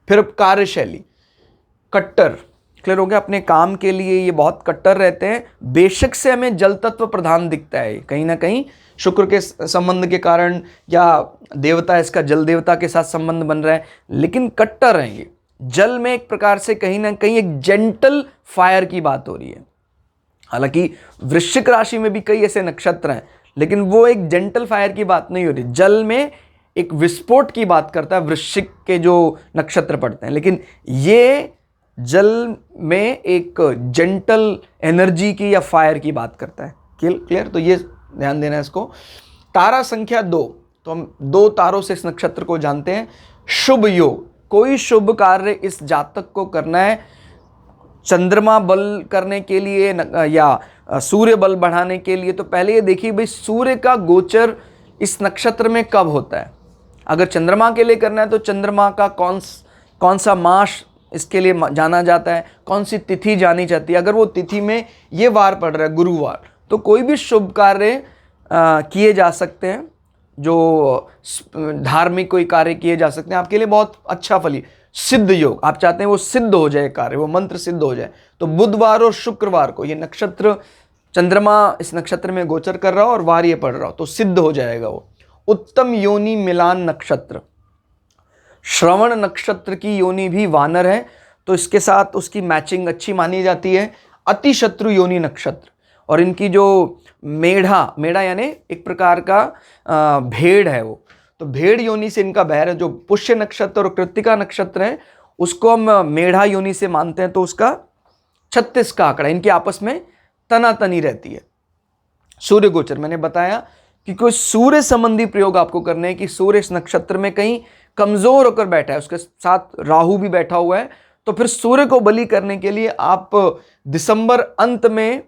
फिर अब कार्यशैली, कट्टर, क्लियर हो गया, अपने काम के लिए ये बहुत कट्टर रहते हैं। बेशक से हमें जल तत्व प्रधान दिखता है, कहीं ना कहीं शुक्र के संबंध के कारण या देवता, इसका जल देवता के साथ संबंध बन रहा है, लेकिन कट्टर रहेंगे। जल में एक प्रकार से कहीं ना कहीं एक जेंटल फायर की बात हो रही है। हालांकि वृश्चिक राशि में भी कई ऐसे नक्षत्र हैं, लेकिन वो एक जेंटल फायर की बात नहीं हो रही। जल में एक विस्फोट की बात करता है वृश्चिक के जो नक्षत्र पड़ते हैं, लेकिन ये जल में एक जेंटल एनर्जी की या फायर की बात करता है। क्लियर, तो ये ध्यान देना है इसको। तारा संख्या 2, तो हम 2 तारों से इस नक्षत्र को जानते हैं। शुभ योग, कोई शुभ कार्य इस जातक को करना है, चंद्रमा बल करने के लिए या सूर्य बल बढ़ाने के लिए, तो पहले ये देखिए भाई सूर्य का गोचर इस नक्षत्र में कब होता है। अगर चंद्रमा के लिए करना है तो चंद्रमा का कौन सा मास इसके लिए जाना जाता है, कौन सी तिथि जानी जाती है। अगर वो तिथि में ये वार पड़ रहा है गुरुवार, तो कोई भी शुभ कार्य किए जा सकते हैं, जो धार्मिक कोई कार्य किए जा सकते हैं, आपके लिए बहुत अच्छा फली। सिद्ध योग, आप चाहते हैं वो सिद्ध हो जाए कार्य, वो मंत्र सिद्ध हो जाए, तो बुधवार और शुक्रवार को ये नक्षत्र, चंद्रमा इस नक्षत्र में गोचर कर रहा हो और वार ये पड़ रहा हो तो सिद्ध हो जाएगा वो। उत्तम योनि मिलान नक्षत्र, श्रवण नक्षत्र की योनि भी वानर है, तो इसके साथ उसकी मैचिंग अच्छी मानी जाती है। अति शत्रु योनि नक्षत्र, और इनकी जो मेढ़ा यानी एक प्रकार का भेड़ है वो, तो भेड़ योनि से इनका बैर है। जो पुष्य नक्षत्र और कृत्तिका नक्षत्र है उसको हम मेढ़ा योनि से मानते हैं, तो उसका 36 का आंकड़ा, इनके आपस में तनातनी रहती है। सूर्य गोचर, मैंने बताया कि कोई सूर्य संबंधी प्रयोग आपको करने हैं कि सूर्य इस नक्षत्र में कहीं कमजोर होकर बैठा है, उसके साथ राहु भी बैठा हुआ है, तो फिर सूर्य को बलि करने के लिए आप दिसंबर अंत में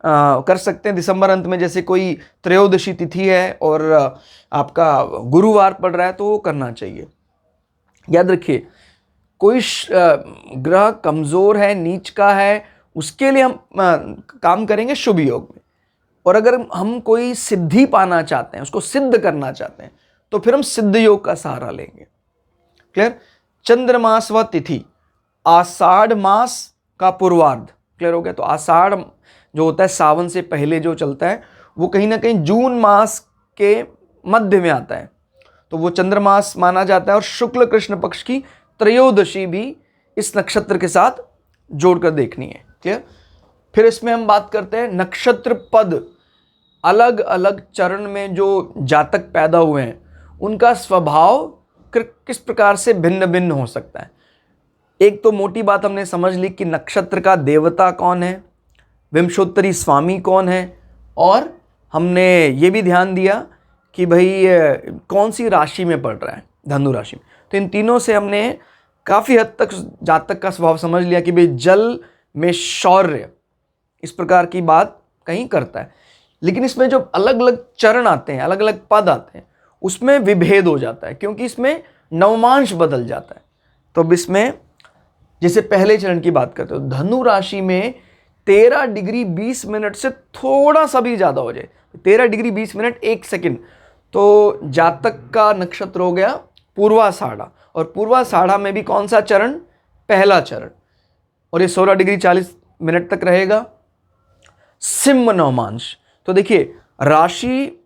कर सकते हैं। दिसंबर अंत में जैसे कोई त्रयोदशी तिथि है और आपका गुरुवार पड़ रहा है तो वो करना चाहिए। याद रखिए, कोई ग्रह कमजोर है, नीच का है, उसके लिए हम काम करेंगे शुभ योग में। और अगर हम कोई सिद्धि पाना चाहते हैं, उसको सिद्ध करना चाहते हैं, तो फिर हम सिद्ध योग का सहारा लेंगे। क्लियर। चंद्रमास व तिथि, आषाढ़ मास का पूर्वार्ध, क्लियर हो गया। तो आषाढ़ जो होता है सावन से पहले जो चलता है, वो कहीं ना कहीं जून मास के मध्य में आता है, तो वो चंद्रमास माना जाता है। और शुक्ल कृष्ण पक्ष की त्रयोदशी भी इस नक्षत्र के साथ जोड़कर देखनी है। क्लियर। फिर इसमें हम बात करते हैं नक्षत्र पद, अलग अलग चरण में जो जातक पैदा हुए हैं उनका स्वभाव शुक्र किस प्रकार से भिन्न भिन्न हो सकता है। एक तो मोटी बात हमने समझ ली कि नक्षत्र का देवता कौन है, विंशोत्तरी स्वामी कौन है, और हमने ये भी ध्यान दिया कि भाई कौन सी राशि में पड़ रहा है, धनु राशि में। तो इन तीनों से हमने काफ़ी हद तक जातक का स्वभाव समझ लिया कि भाई जल में शौर्य इस प्रकार की बात कहीं करता है। लेकिन इसमें जो अलग अलग चरण आते हैं, अलग अलग पद आते हैं, उसमें विभेद हो जाता है, क्योंकि इसमें नवमांश बदल जाता है। तो अब इसमें जैसे पहले चरण की बात करते हो, धनु राशि में 13 डिग्री 20 मिनट से थोड़ा सा भी ज़्यादा हो जाए, 13 डिग्री 20 मिनट 1 सेकंड, तो जातक का नक्षत्र हो गया पूर्वाषाढ़ा। और पूर्वाषाढ़ा में भी कौन सा चरण, पहला चरण, और ये 16 डिग्री 40 मिनट तक रहेगा। सिंह नवमांश, तो देखिए राशि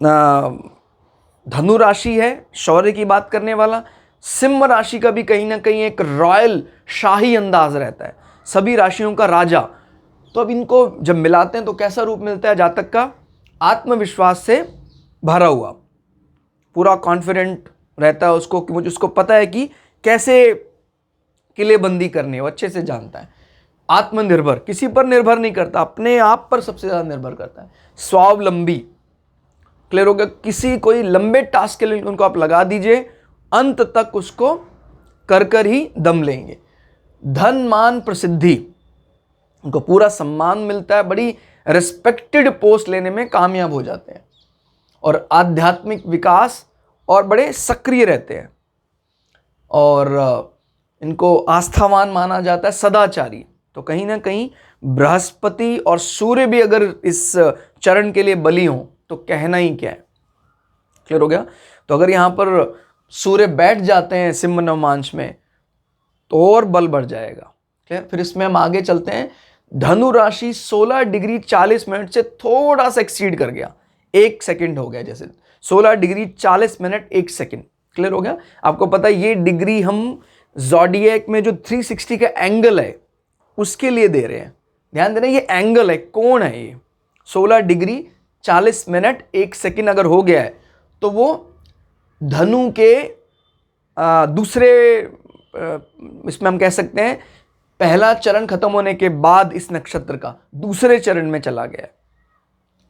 धनु राशि है, शौर्य की बात करने वाला। सिंह राशि का भी कहीं ना कहीं एक रॉयल शाही अंदाज रहता है, सभी राशियों का राजा। तो अब इनको जब मिलाते हैं तो कैसा रूप मिलता है जातक का, आत्मविश्वास से भरा हुआ, पूरा कॉन्फिडेंट रहता है उसको, कि मुझे उसको पता है कि कैसे किलेबंदी करनी है, वो अच्छे से जानता है। आत्मनिर्भर, किसी पर निर्भर नहीं करता, अपने आप पर सबसे ज़्यादा निर्भर करता है। स्वावलंबी, क्लियर हो गया, किसी कोई लंबे टास्क के लिए उनको आप लगा दीजिए, अंत तक उसको कर कर ही दम लेंगे। धन मान प्रसिद्धि, उनको पूरा सम्मान मिलता है, बड़ी रिस्पेक्टेड पोस्ट लेने में कामयाब हो जाते हैं, और आध्यात्मिक विकास और बड़े सक्रिय रहते हैं, और इनको आस्थावान माना जाता है, सदाचारी। तो कहीं ना कहीं बृहस्पति और सूर्य भी अगर इस चरण के लिए बली हो तो कहना ही क्या है, क्लियर हो गया। तो अगर यहाँ पर सूर्य बैठ जाते हैं सिंह नवमांश में तो और बल बढ़ जाएगा, क्लियर। फिर इसमें हम आगे चलते हैं। धनु राशि 16 डिग्री 40 मिनट से थोड़ा सा एक्सीड कर गया, 1 सेकंड हो गया, जैसे 16 डिग्री 40 मिनट 1 सेकंड, क्लियर हो गया। आपको पता है ये डिग्री हम ज़ोडिएक में जो 360 का एंगल है उसके लिए दे रहे हैं, ध्यान देना, ये एंगल है, कोण है, ये 16 डिग्री 40 मिनट 1 सेकंड अगर हो गया है तो वो धनु के दूसरे, इसमें हम कह सकते हैं पहला चरण खत्म होने के बाद इस नक्षत्र का दूसरे चरण में चला गया है।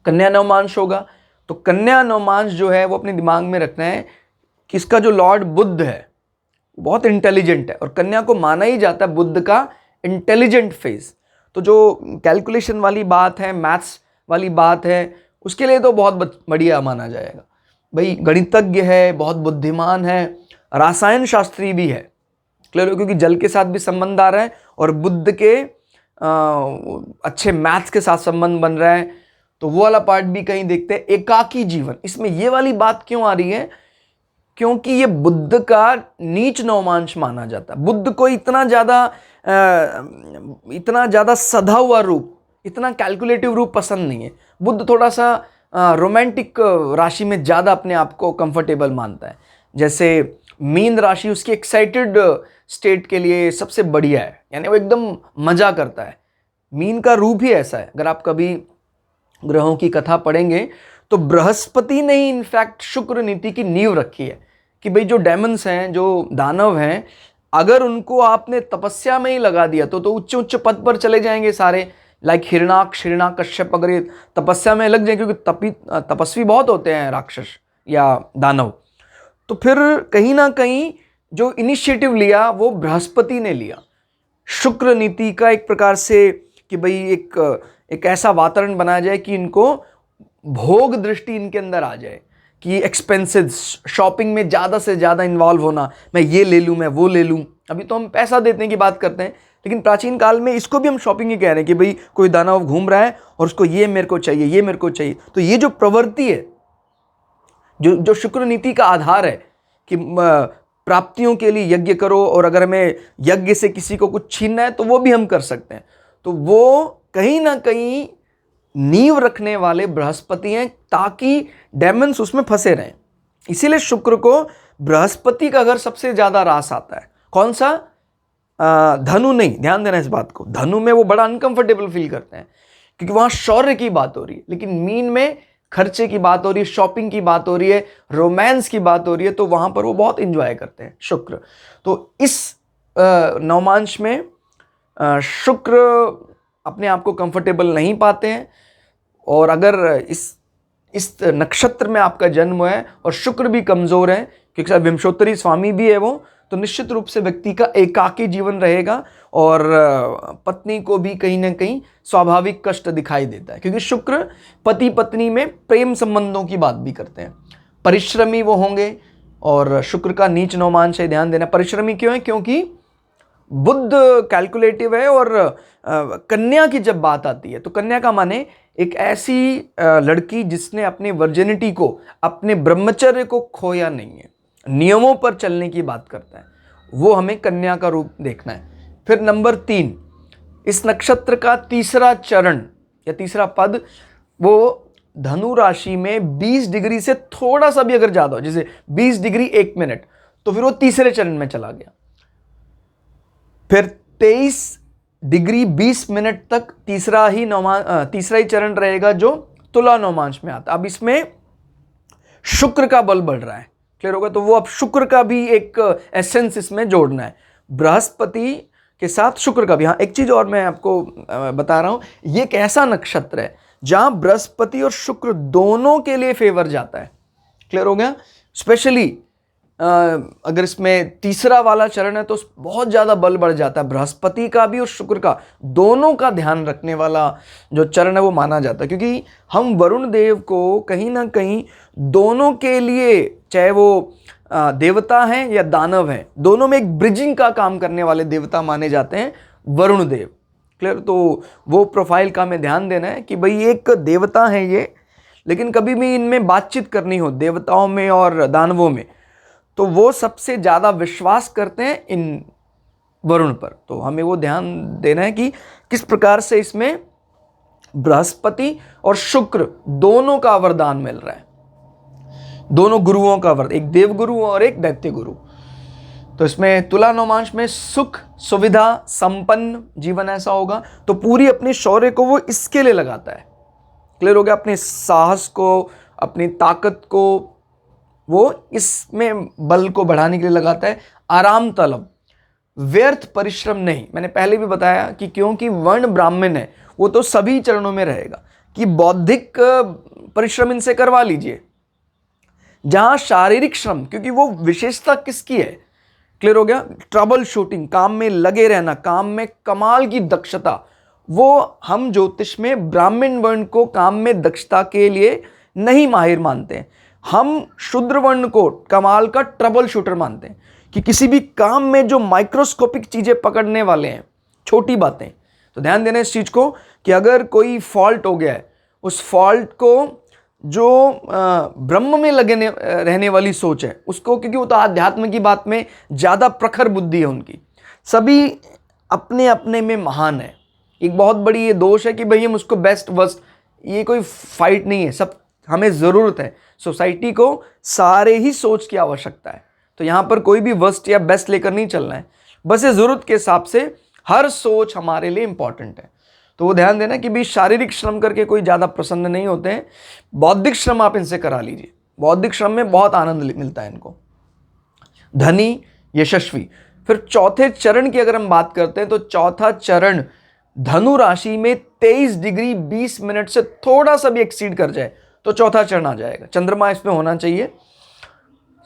कन्या नवमांश होगा, तो कन्या नवमांश जो है वो अपने दिमाग में रखना है कि इसका जो लॉर्ड बुध है बहुत इंटेलिजेंट है, और कन्या को माना ही जाता है बुध का इंटेलिजेंट फेज। तो जो कैलकुलेशन वाली बात है, मैथ्स वाली बात है, उसके लिए तो बहुत बढ़िया माना जाएगा। भाई गणितज्ञ है, बहुत बुद्धिमान है, रसायन शास्त्री भी है, क्लियर हो, क्योंकि जल के साथ भी संबंध आ रहा है और बुध के अच्छे मैथ्स के साथ संबंध बन रहा है। तो वो वाला पार्ट भी कहीं देखते हैं। एकाकी जीवन, इसमें ये वाली बात क्यों आ रही है, क्योंकि ये बुध का नीच नवमांश माना जाता है। बुध को इतना ज़्यादा सधा हुआ रूप, इतना कैलकुलेटिव रूप पसंद नहीं है। बुध थोड़ा सा रोमांटिक राशि में ज़्यादा अपने आप को कंफर्टेबल मानता है। जैसे मीन राशि उसकी एक्साइटेड स्टेट के लिए सबसे बढ़िया है, यानी वो एकदम मज़ा करता है। मीन का रूप ही ऐसा है। अगर आप कभी ग्रहों की कथा पढ़ेंगे तो बृहस्पति ने ही इनफैक्ट शुक्र नीति की नींव रखी है कि भाई जो डेमन्स हैं, जो दानव हैं, अगर उनको आपने तपस्या में ही लगा दिया तो उच्च उच्च पद पर चले जाएंगे सारे। लाइक हिरणाक्ष, हिरण्याकश्यप, अगर ये तपस्या में लग जाए, क्योंकि तपस्वी बहुत होते हैं राक्षस या दानव, तो फिर कहीं ना कहीं जो इनिशिएटिव लिया वो बृहस्पति ने लिया। शुक्र नीति का एक प्रकार से कि भाई एक ऐसा वातावरण बनाया जाए कि इनको भोग दृष्टि इनके अंदर आ जाए, कि एक्सपेंसेस, शॉपिंग में ज़्यादा से ज़्यादा इन्वॉल्व होना, मैं ये ले लूँ, मैं वो ले लूँ। अभी तो हम पैसा देने की बात करते हैं, लेकिन प्राचीन काल में इसको भी हम शॉपिंग ही कह रहे हैं कि भाई कोई दानव घूम रहा है और उसको ये मेरे को चाहिए, ये मेरे को चाहिए। तो ये जो प्रवृत्ति है, जो शुक्र नीति का आधार है कि प्राप्तियों के लिए यज्ञ करो, और अगर हमें यज्ञ से किसी को कुछ छीनना है तो वो भी हम कर सकते हैं। तो वो कहीं ना कहीं नींव रखने वाले बृहस्पति हैं, ताकि डेमन्स उसमें फंसे रहें। इसीलिए शुक्र को बृहस्पति का घर सबसे ज्यादा रास आता है। कौन सा? धनु नहीं, ध्यान देना इस बात को। धनु में वो बड़ा अनकंफर्टेबल फील करते हैं क्योंकि वहां शौर्य की बात हो रही है, लेकिन मीन में खर्चे की बात हो रही है, शॉपिंग की बात हो रही है, रोमांस की बात हो रही है, तो वहाँ पर वो बहुत इंजॉय करते हैं शुक्र। तो इस नवमांश में शुक्र अपने आप को कंफर्टेबल नहीं पाते हैं, और अगर इस नक्षत्र में आपका जन्म है और शुक्र भी कमज़ोर है, क्योंकि विंशोत्तरी स्वामी भी है वो, तो निश्चित रूप से व्यक्ति का एकाकी जीवन रहेगा और पत्नी को भी कहीं ना कहीं स्वाभाविक कष्ट दिखाई देता है, क्योंकि शुक्र पति पत्नी में प्रेम संबंधों की बात भी करते हैं। परिश्रमी वो होंगे, और शुक्र का नीच नवमांश है, ध्यान देना। परिश्रमी क्यों है? क्योंकि बुध कैलकुलेटिव है, और कन्या की जब बात आती है तो कन्या का माने एक ऐसी लड़की जिसने अपनी वर्जिनिटी को, अपने ब्रह्मचर्य को खोया नहीं है, नियमों पर चलने की बात करता है, वो हमें कन्या का रूप देखना है। फिर नंबर 3, इस नक्षत्र का तीसरा चरण या तीसरा पद वो धनु राशि में 20 डिग्री से थोड़ा सा भी अगर ज़्यादा हो, जैसे 20 डिग्री 1 मिनट, तो फिर वो तीसरे चरण में चला गया। फिर 23 डिग्री 20 मिनट तक तीसरा ही चरण रहेगा जो तुला नवमांश में आता। अब इसमें शुक्र का बल बढ़ रहा है, क्लियर होगा? तो वो अब शुक्र का भी एक एसेंस इसमें जोड़ना है, बृहस्पति के साथ शुक्र का भी। हाँ, एक चीज और मैं आपको बता रहा हूं, ये एक ऐसा नक्षत्र है जहां बृहस्पति और शुक्र दोनों के लिए फेवर जाता है, क्लियर हो गया? स्पेशली अगर इसमें तीसरा वाला चरण है तो बहुत ज़्यादा बल बढ़ जाता है, बृहस्पति का भी और शुक्र का, दोनों का ध्यान रखने वाला जो चरण है वो माना जाता है, क्योंकि हम वरुण देव को कहीं ना कहीं दोनों के लिए, चाहे वो देवता हैं या दानव हैं, दोनों में एक ब्रिजिंग का काम करने वाले देवता माने जाते हैं वरुण देव, क्लियर? तो वो प्रोफाइल का हमें ध्यान देना है कि भाई एक देवता है ये, लेकिन कभी भी इनमें बातचीत करनी हो देवताओं में और दानवों में, तो वो सबसे ज़्यादा विश्वास करते हैं इन वरुण पर। तो हमें वो ध्यान देना है कि किस प्रकार से इसमें बृहस्पति और शुक्र दोनों का वरदान मिल रहा है, दोनों गुरुओं का वरदान, एक देव गुरु और एक दैत्य गुरु। तो इसमें तुला नवमांश में सुख सुविधा संपन्न जीवन ऐसा होगा, तो पूरी अपने शौर्य को वो इसके लिए लगाता है, क्लियर हो गया? अपने साहस को, अपनी ताकत को वो इसमें बल को बढ़ाने के लिए लगाता है। आराम तलब, व्यर्थ परिश्रम नहीं। मैंने पहले भी बताया कि क्योंकि वर्ण ब्राह्मण है, वो तो सभी चरणों में रहेगा कि बौद्धिक परिश्रम इनसे करवा लीजिए, जहां शारीरिक श्रम, क्योंकि वो विशेषता किसकी है, क्लियर हो गया? ट्रबल शूटिंग, काम में लगे रहना, काम में कमाल की दक्षता, वो हम ज्योतिष में ब्राह्मण वर्ण को काम में दक्षता के लिए नहीं माहिर मानते हैं, हम शूद्र वर्ण को कमाल का ट्रबल शूटर मानते हैं, कि किसी भी काम में जो माइक्रोस्कोपिक चीजें पकड़ने वाले हैं, छोटी बातें। तो ध्यान देना इस चीज को कि अगर कोई फॉल्ट हो गया है, उस फॉल्ट को जो ब्रह्म में लगे रहने वाली सोच है उसको, क्योंकि वो तो आध्यात्म की बात में ज्यादा प्रखर बुद्धि है उनकी, सभी अपने अपने में महान है। एक बहुत बड़ी ये दोष है कि भाई हम उसको बेस्ट वर्स्ट, ये कोई फाइट नहीं है, सब हमें ज़रूरत है, सोसाइटी को सारे ही सोच की आवश्यकता है। तो यहाँ पर कोई भी वर्स्ट या बेस्ट लेकर नहीं चलना है, बस ये ज़रूरत के हिसाब से हर सोच हमारे लिए इंपॉर्टेंट है। तो वो ध्यान देना कि भी शारीरिक श्रम करके कोई ज़्यादा प्रसन्न नहीं होते हैं, बौद्धिक श्रम आप इनसे करा लीजिए, बौद्धिक श्रम में बहुत आनंद मिलता है इनको। धनी यशस्वी। फिर चौथे चरण की अगर हम बात करते हैं तो चौथा चरण धनु राशि में 23 डिग्री 20 मिनट से थोड़ा सा भी एक्सीड कर जाए तो चौथा चरण आ जाएगा। चंद्रमा इसमें होना चाहिए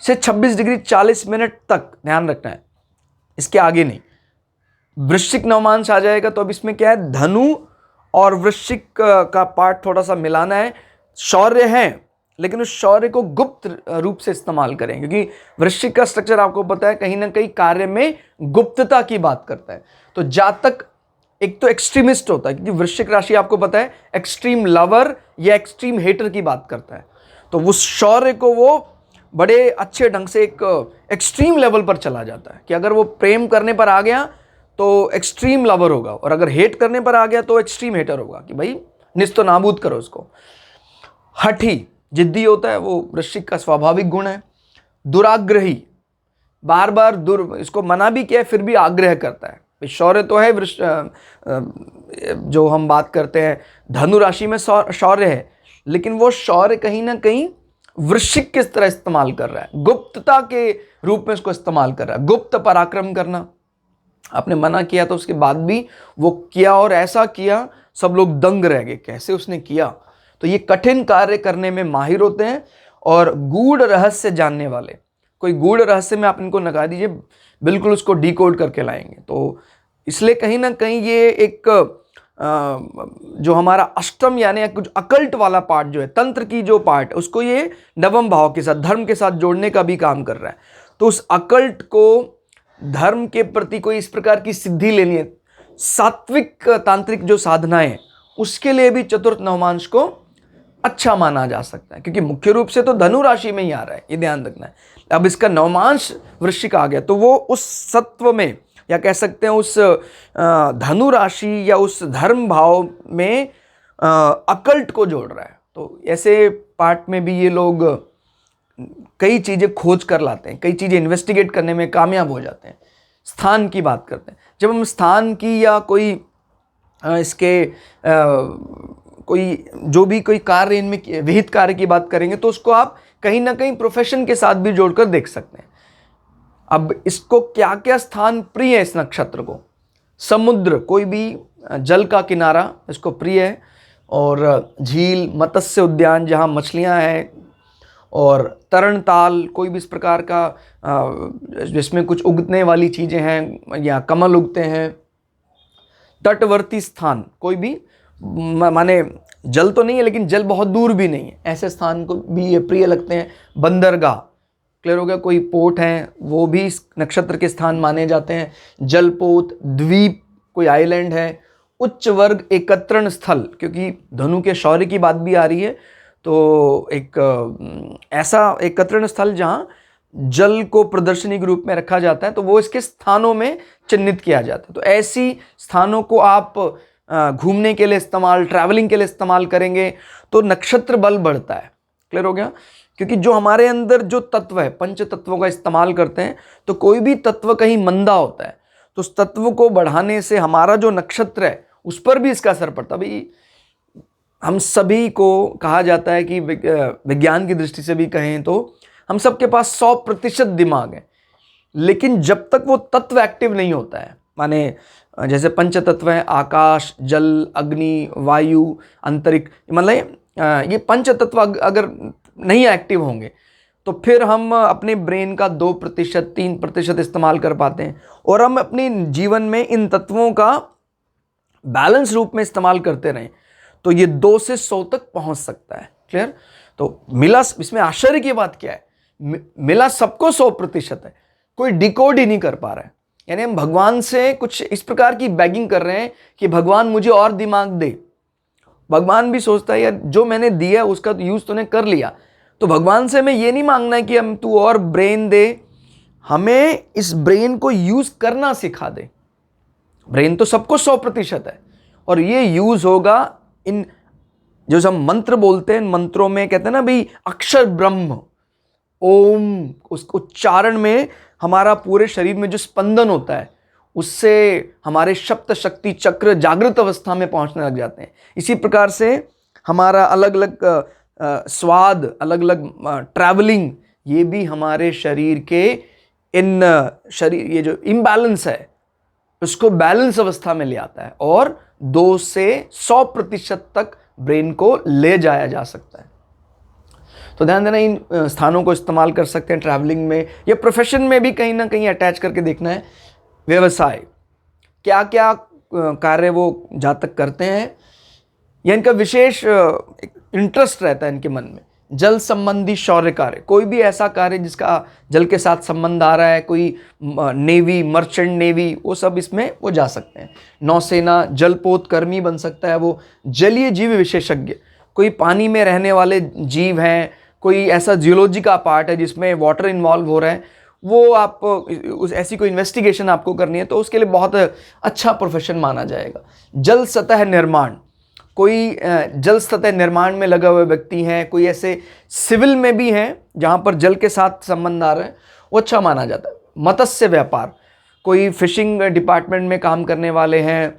से 26 डिग्री 40 मिनट तक, ध्यान रखना है, इसके आगे नहीं। वृश्चिक नवमांश आ जाएगा तो अब इसमें क्या है, धनु और वृश्चिक का पार्ट थोड़ा सा मिलाना है। शौर्य है लेकिन उस शौर्य को गुप्त रूप से इस्तेमाल करें, क्योंकि वृश्चिक का स्ट्रक्चर आपको पता है कहीं ना कहीं कार्य में गुप्तता की बात करता है। तो जातक एक तो एक्सट्रीमिस्ट होता है, क्योंकि वृश्चिक राशि आपको पता है एक्सट्रीम लवर या एक्सट्रीम हेटर की बात करता है, तो उस शौर्य को वो बड़े अच्छे ढंग से एक एक्सट्रीम लेवल पर चला जाता है कि अगर वो प्रेम करने पर आ गया तो एक्सट्रीम लवर होगा, और अगर हेट करने पर आ गया तो एक्सट्रीम हेटर होगा कि भाई निस्तो नाबूद करो उसको। हठी जिद्दी होता है, वो वृश्चिक का स्वाभाविक गुण है। दुराग्रही, बार बार इसको मना भी किया फिर भी आग्रह करता है। शौर्य तो है, जो हम बात करते हैं धनु राशि में शौर्य है, लेकिन वो शौर्य कहीं ना कहीं वृश्चिक किस तरह इस्तेमाल कर रहा है, गुप्तता के रूप में उसको इस्तेमाल कर रहा है। गुप्त पराक्रम करना, आपने मना किया तो उसके बाद भी वो किया और ऐसा किया सब लोग दंग रह गए, कैसे उसने किया। तो ये कठिन कार्य करने में माहिर होते हैं और गूढ़ रहस्य जानने वाले, कोई गूढ़ रहस्य में आप इनको लगा दीजिए, बिल्कुल उसको डिकोड करके लाएंगे। तो इसलिए कहीं ना कहीं ये एक जो हमारा अष्टम यानी कुछ अकल्ट वाला पार्ट जो है, तंत्र की जो पार्ट है, उसको ये नवम भाव के साथ, धर्म के साथ जोड़ने का भी काम कर रहा है। तो उस अकल्ट को धर्म के प्रति कोई इस प्रकार की सिद्धि लेनी है, सात्विक तांत्रिक जो साधनाएं हैं, उसके लिए भी चतुर्थ नवमांश को अच्छा माना जा सकता है, क्योंकि मुख्य रूप से तो धनु राशि में ही आ रहा है, ये ध्यान रखना है। अब इसका नवमांश वृश्चिक आ गया तो वो उस सत्व में, या कह सकते हैं उस धनु राशि या उस धर्म भाव में अकल्ट को जोड़ रहा है। तो ऐसे पार्ट में भी ये लोग कई चीज़ें खोज कर लाते हैं, कई चीज़ें इन्वेस्टिगेट करने में कामयाब हो जाते हैं। स्थान की बात करते हैं, जब हम स्थान की या कोई इसके कोई जो भी कोई कार्य इनमें विहित कार्य की बात करेंगे तो उसको आप कहीं ना कहीं प्रोफेशन के साथ भी जोड़कर देख सकते हैं। अब इसको क्या क्या स्थान प्रिय है इस नक्षत्र को, समुद्र, कोई भी जल का किनारा इसको प्रिय है, और झील, मत्स्य उद्यान जहाँ मछलियाँ हैं, और तरण ताल, कोई भी इस प्रकार का जिसमें कुछ उगने वाली चीज़ें हैं या कमल उगते हैं। तटवर्ती स्थान, कोई भी माने जल तो नहीं है लेकिन जल बहुत दूर भी नहीं है, ऐसे स्थान को भी ये प्रिय लगते हैं। बंदरगाह, क्लियर हो गया, कोई पोर्ट हैं वो भी इस नक्षत्र के स्थान माने जाते हैं। जलपोत, द्वीप, कोई आइलैंड है। उच्च वर्ग एकत्रण स्थल, क्योंकि धनु के शौर्य की बात भी आ रही है, तो एक ऐसा एकत्रण स्थल जहाँ जल को प्रदर्शनी के रूप में रखा जाता है, तो वो इसके स्थानों में चिन्हित किया जाता है। तो ऐसी स्थानों को आप घूमने के लिए इस्तेमाल, ट्रैवलिंग के लिए इस्तेमाल करेंगे तो नक्षत्र बल बढ़ता है। क्लियर हो गया, क्योंकि जो हमारे अंदर जो तत्व है, पंच तत्वों का इस्तेमाल करते हैं, तो कोई भी तत्व कहीं मंदा होता है तो उस तत्व को बढ़ाने से हमारा जो नक्षत्र है उस पर भी इसका असर पड़ता है। भाई हम सभी को कहा जाता है कि विज्ञान की दृष्टि से भी कहें तो हम सबके पास 100% दिमाग है, लेकिन जब तक वो तत्व एक्टिव नहीं होता है, माने जैसे पंच तत्व हैं, आकाश, जल, अग्नि, वायु, अंतरिक्ष, मतलब ये पंच तत्व अगर नहीं एक्टिव होंगे तो फिर हम अपने ब्रेन का 2%, 3% इस्तेमाल कर पाते हैं, और हम अपने जीवन में इन तत्वों का बैलेंस रूप में इस्तेमाल करते रहें तो ये 2 से 100 तक पहुंच सकता है। क्लियर, तो मिला, इसमें आश्चर्य की बात क्या है, मिला सबको 100% है, कोई डिकोड ही नहीं कर पा रहा है। यानी हम भगवान से कुछ इस प्रकार की बैगिंग कर रहे हैं कि भगवान मुझे और दिमाग दे। भगवान भी सोचता है यार जो मैंने दिया उसका तो यूज तूने कर लिया, तो भगवान से हमें ये नहीं मांगना है कि हम तू और ब्रेन दे, हमें इस ब्रेन को यूज करना सिखा दे। ब्रेन तो सबको 100% है, और ये यूज होगा इन जो हम मंत्र बोलते हैं, मंत्रों में कहते हैं ना भाई अक्षर ब्रह्म, ओम, उस उच्चारण में हमारा पूरे शरीर में जो स्पंदन होता है उससे हमारे सप्त शक्ति चक्र जागृत अवस्था में पहुंचने लग जाते हैं। इसी प्रकार से हमारा अलग अलग स्वाद, अलग अलग ट्रैवलिंग, ये भी हमारे शरीर के इन शरीर ये जो इम्बैलेंस है उसको बैलेंस अवस्था में ले आता है, और 2 से 100% तक ब्रेन को ले जाया जा सकता है। तो ध्यान देना, इन स्थानों को इस्तेमाल कर सकते हैं ट्रैवलिंग में या प्रोफेशन में भी कहीं ना कहीं अटैच करके देखना है। व्यवसाय, क्या क्या कार्य वो जातक करते हैं या इनका विशेष इंटरेस्ट रहता है इनके मन में। जल संबंधी शौर्य कार्य, कोई भी ऐसा कार्य जिसका जल के साथ संबंध आ रहा है, कोई नेवी, मर्चेंट नेवी, वो सब इसमें वो जा सकते हैं। नौसेना, जलपोत कर्मी बन सकता है वो। जलीय जीव विशेषज्ञ, कोई पानी में रहने वाले जीव हैं, कोई ऐसा जियोलॉजी का पार्ट है जिसमें वाटर इन्वॉल्व हो रहा है, वो आप उस ऐसी कोई इन्वेस्टिगेशन आपको करनी है तो उसके लिए बहुत अच्छा प्रोफेशन माना जाएगा। जल सतह निर्माण, कोई जल सतह निर्माण में लगा हुए व्यक्ति हैं, कोई ऐसे सिविल में भी हैं जहाँ पर जल के साथ संबंध आ रहा है, वो अच्छा माना जाता है। मत्स्य व्यापार, कोई फिशिंग डिपार्टमेंट में काम करने वाले हैं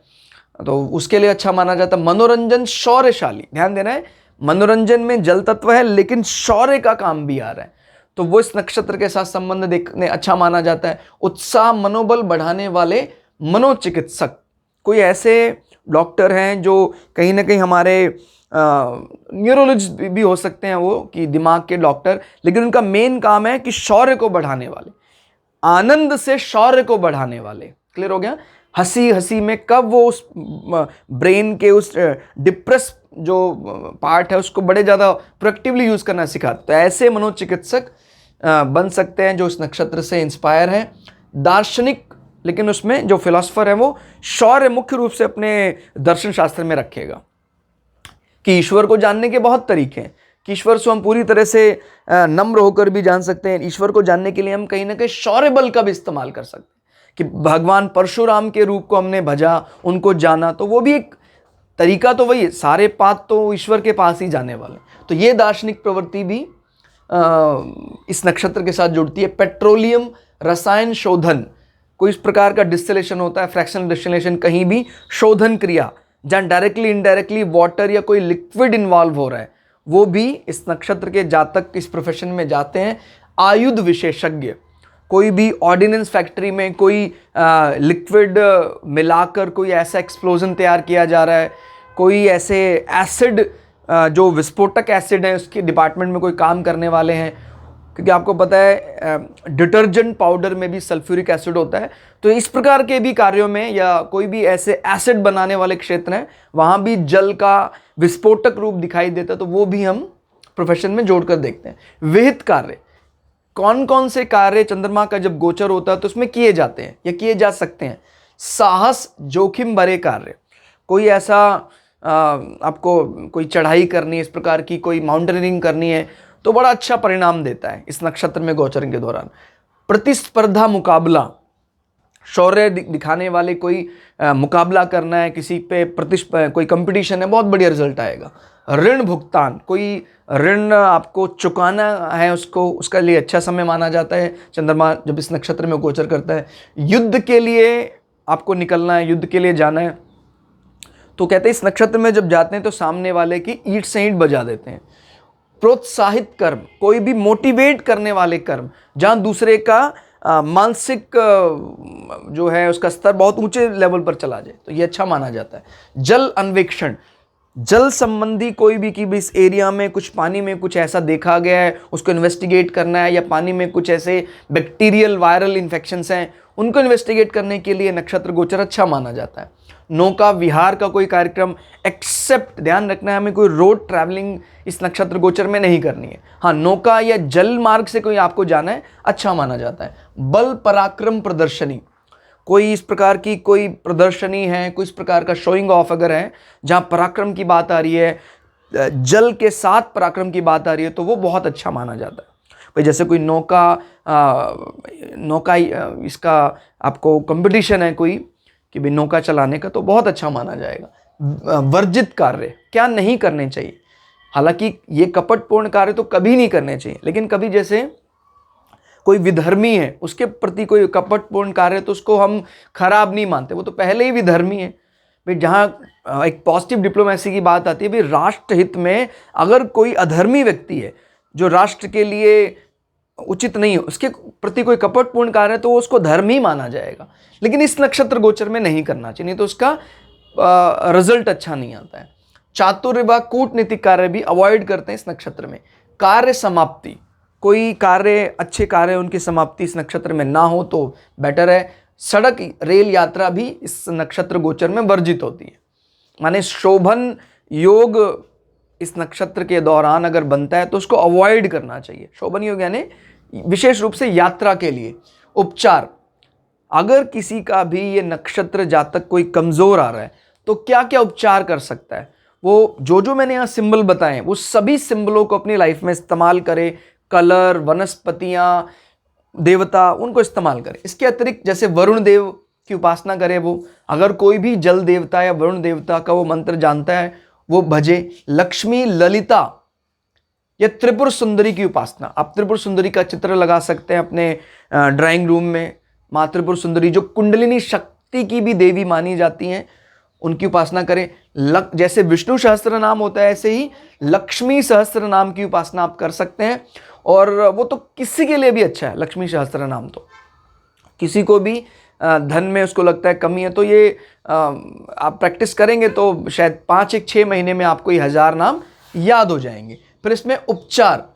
तो उसके लिए अच्छा माना जाता है। मनोरंजन शौर्यशाली, ध्यान देना है, मनोरंजन में जल तत्व है लेकिन शौर्य का काम भी आ रहा है, तो वो इस नक्षत्र के साथ संबंध देखने अच्छा माना जाता है। उत्साह मनोबल बढ़ाने वाले मनोचिकित्सक, कोई ऐसे डॉक्टर हैं जो कहीं ना कहीं हमारे न्यूरोलॉजिस्ट भी हो सकते हैं वो, कि दिमाग के डॉक्टर, लेकिन उनका मेन काम है कि शौर्य को बढ़ाने वाले, आनंद से शौर्य को बढ़ाने वाले। क्लियर हो गया? हंसी हंसी में कब वो उस ब्रेन के उस डिप्रेस जो पार्ट है उसको बड़े ज़्यादा प्रोएक्टिवली यूज़ करना सिखाते, तो ऐसे मनोचिकित्सक बन सकते हैं जो इस नक्षत्र से इंस्पायर हैं। दार्शनिक, लेकिन उसमें जो फिलोसफर है वो शौर्य मुख्य रूप से अपने दर्शन शास्त्र में रखेगा कि ईश्वर को जानने के बहुत तरीके हैं, कि ईश्वर से हम पूरी तरह से नम्र होकर भी जान सकते हैं। ईश्वर को जानने के लिए हम कहीं ना कहीं शौर्य बल का भी इस्तेमाल कर सकते हैं, कि भगवान परशुराम के रूप को हमने भजा, उनको जाना, तो वो भी एक तरीका, तो वही है, सारे पाथ तो ईश्वर के पास ही जाने वाले। तो ये दार्शनिक प्रवृत्ति भी इस नक्षत्र के साथ जुड़ती है। पेट्रोलियम, रसायन शोधन, कोई इस प्रकार का डिस्टिलेशन होता है, फ्रैक्शनल डिस्टिलेशन, कहीं भी शोधन क्रिया जहाँ डायरेक्टली इनडायरेक्टली वाटर या कोई लिक्विड इन्वॉल्व हो रहा है, वो भी इस नक्षत्र के जातक इस प्रोफेशन में जाते हैं। आयुध विशेषज्ञ, कोई भी ऑर्डिनेंस फैक्ट्री में कोई लिक्विड मिलाकर कोई ऐसा एक्सप्लोजन तैयार किया जा रहा है, कोई ऐसे एसिड जो विस्फोटक एसिड है उसके डिपार्टमेंट में कोई काम करने वाले हैं, क्योंकि आपको पता है डिटर्जेंट पाउडर में भी सल्फ्यूरिक एसिड होता है, तो इस प्रकार के भी कार्यों में या कोई भी ऐसे एसिड बनाने वाले क्षेत्र हैं वहाँ भी जल का विस्फोटक रूप दिखाई देता है, तो वो भी हम प्रोफेशन में जोड़कर देखते हैं। विहित कार्य, कौन कौन से कार्य चंद्रमा का जब गोचर होता है तो उसमें किए जाते हैं या किए जा सकते हैं। साहस, जोखिम भरे कार्य, कोई ऐसा आपको कोई चढ़ाई करनी है, इस प्रकार की कोई माउंटेनियरिंग करनी है, तो बड़ा अच्छा परिणाम देता है इस नक्षत्र में गोचर के दौरान। प्रतिस्पर्धा, मुकाबला, शौर्य दिखाने वाले, कोई मुकाबला करना है किसी पे, कोई कंपटीशन है, बहुत बढ़िया रिजल्ट आएगा। ऋण भुगतान, कोई ऋण आपको चुकाना है उसको, उसका लिए अच्छा समय माना जाता है चंद्रमा जब इस नक्षत्र में गोचर करता है। युद्ध के लिए आपको निकलना है, युद्ध के लिए जाना है, तो कहते हैं इस नक्षत्र में जब जाते हैं तो सामने वाले की ईंट से ईंट बजा देते हैं। प्रोत्साहित कर्म, कोई भी मोटिवेट करने वाले कर्म, जहां दूसरे का मानसिक जो है उसका स्तर बहुत ऊंचे लेवल पर चला जाए, तो ये अच्छा माना जाता है। जल अन्वेषण, जल संबंधी कोई भी कि इस एरिया में कुछ पानी में कुछ ऐसा देखा गया है, उसको इन्वेस्टिगेट करना है, या पानी में कुछ ऐसे बैक्टीरियल वायरल इन्फेक्शंस हैं उनको इन्वेस्टिगेट करने के लिए नक्षत्र गोचर अच्छा माना जाता है। नौका विहार का कोई कार्यक्रम, एक्सेप्ट ध्यान रखना है हमें कोई रोड ट्रैवलिंग इस नक्षत्र गोचर में नहीं करनी है। हाँ, नौका या जल मार्ग से कोई आपको जाना है, अच्छा माना जाता है। बल पराक्रम प्रदर्शनी, कोई इस प्रकार की कोई प्रदर्शनी है, कोई इस प्रकार का शोइंग ऑफ अगर है जहाँ पराक्रम की बात आ रही है, जल के साथ पराक्रम की बात आ रही है, तो वो बहुत अच्छा माना जाता है। भाई जैसे कोई नौका इसका आपको कंपटीशन है कोई कि भाई नौका चलाने का, तो बहुत अच्छा माना जाएगा। वर्जित कार्य, क्या नहीं करने चाहिए, हालांकि ये कपटपूर्ण कार्य तो कभी नहीं करने चाहिए, लेकिन कभी जैसे कोई विधर्मी है उसके प्रति कोई कपटपूर्ण कार्य, तो उसको हम खराब नहीं मानते, वो तो पहले ही विधर्मी है। भाई जहाँ एक पॉजिटिव डिप्लोमेसी की बात आती है, भाई राष्ट्र हित में अगर कोई अधर्मी व्यक्ति है जो राष्ट्र के लिए उचित नहीं है, उसके प्रति कोई कपटपूर्ण कार्य है, तो उसको धर्म ही माना जाएगा। लेकिन इस नक्षत्र गोचर में नहीं करना चाहिए, नहीं तो उसका रिजल्ट अच्छा नहीं आता है। चातुर्य व कूटनीतिक कार्य भी अवॉइड करते हैं इस नक्षत्र में। कार्य समाप्ति, कोई कार्य, अच्छे कार्य उनकी समाप्ति इस नक्षत्र में ना हो तो बेटर है। सड़क रेल यात्रा भी इस नक्षत्र गोचर में वर्जित होती है। माने शोभन योग इस नक्षत्र के दौरान अगर बनता है तो उसको अवॉइड करना चाहिए। शोभन योग यानी विशेष रूप से यात्रा के लिए। उपचार, अगर किसी का भी ये नक्षत्र जातक कोई कमजोर आ रहा है तो क्या क्या उपचार कर सकता है, वो जो मैंने यहाँ सिंबल बताए वो सभी सिंबलों को अपनी लाइफ में इस्तेमाल करे। कलर, वनस्पतियाँ, देवता, उनको इस्तेमाल करे। इसके अतिरिक्त जैसे वरुण देव की उपासना करे, वो अगर कोई भी जल देवता या वरुण देवता का वो मंत्र जानता है वो भजे। लक्ष्मी, ललिता या त्रिपुर सुंदरी की उपासना, आप त्रिपुर सुंदरी का चित्र लगा सकते हैं अपने ड्राइंग रूम में। माँ त्रिपुर सुंदरी जो कुंडलिनी शक्ति की भी देवी मानी जाती हैं, उनकी उपासना करें। जैसे विष्णु सहस्त्र नाम होता है, ऐसे ही लक्ष्मी सहस्त्र नाम की उपासना आप कर सकते हैं। और वो तो किसी के लिए भी अच्छा है, लक्ष्मी सहस्त्र नाम तो किसी को भी धन में उसको लगता है कमी है, तो ये आप प्रैक्टिस करेंगे तो शायद 5-6 महीने में आपको ये 1000 नाम याद हो जाएंगे। फिर इसमें उपचार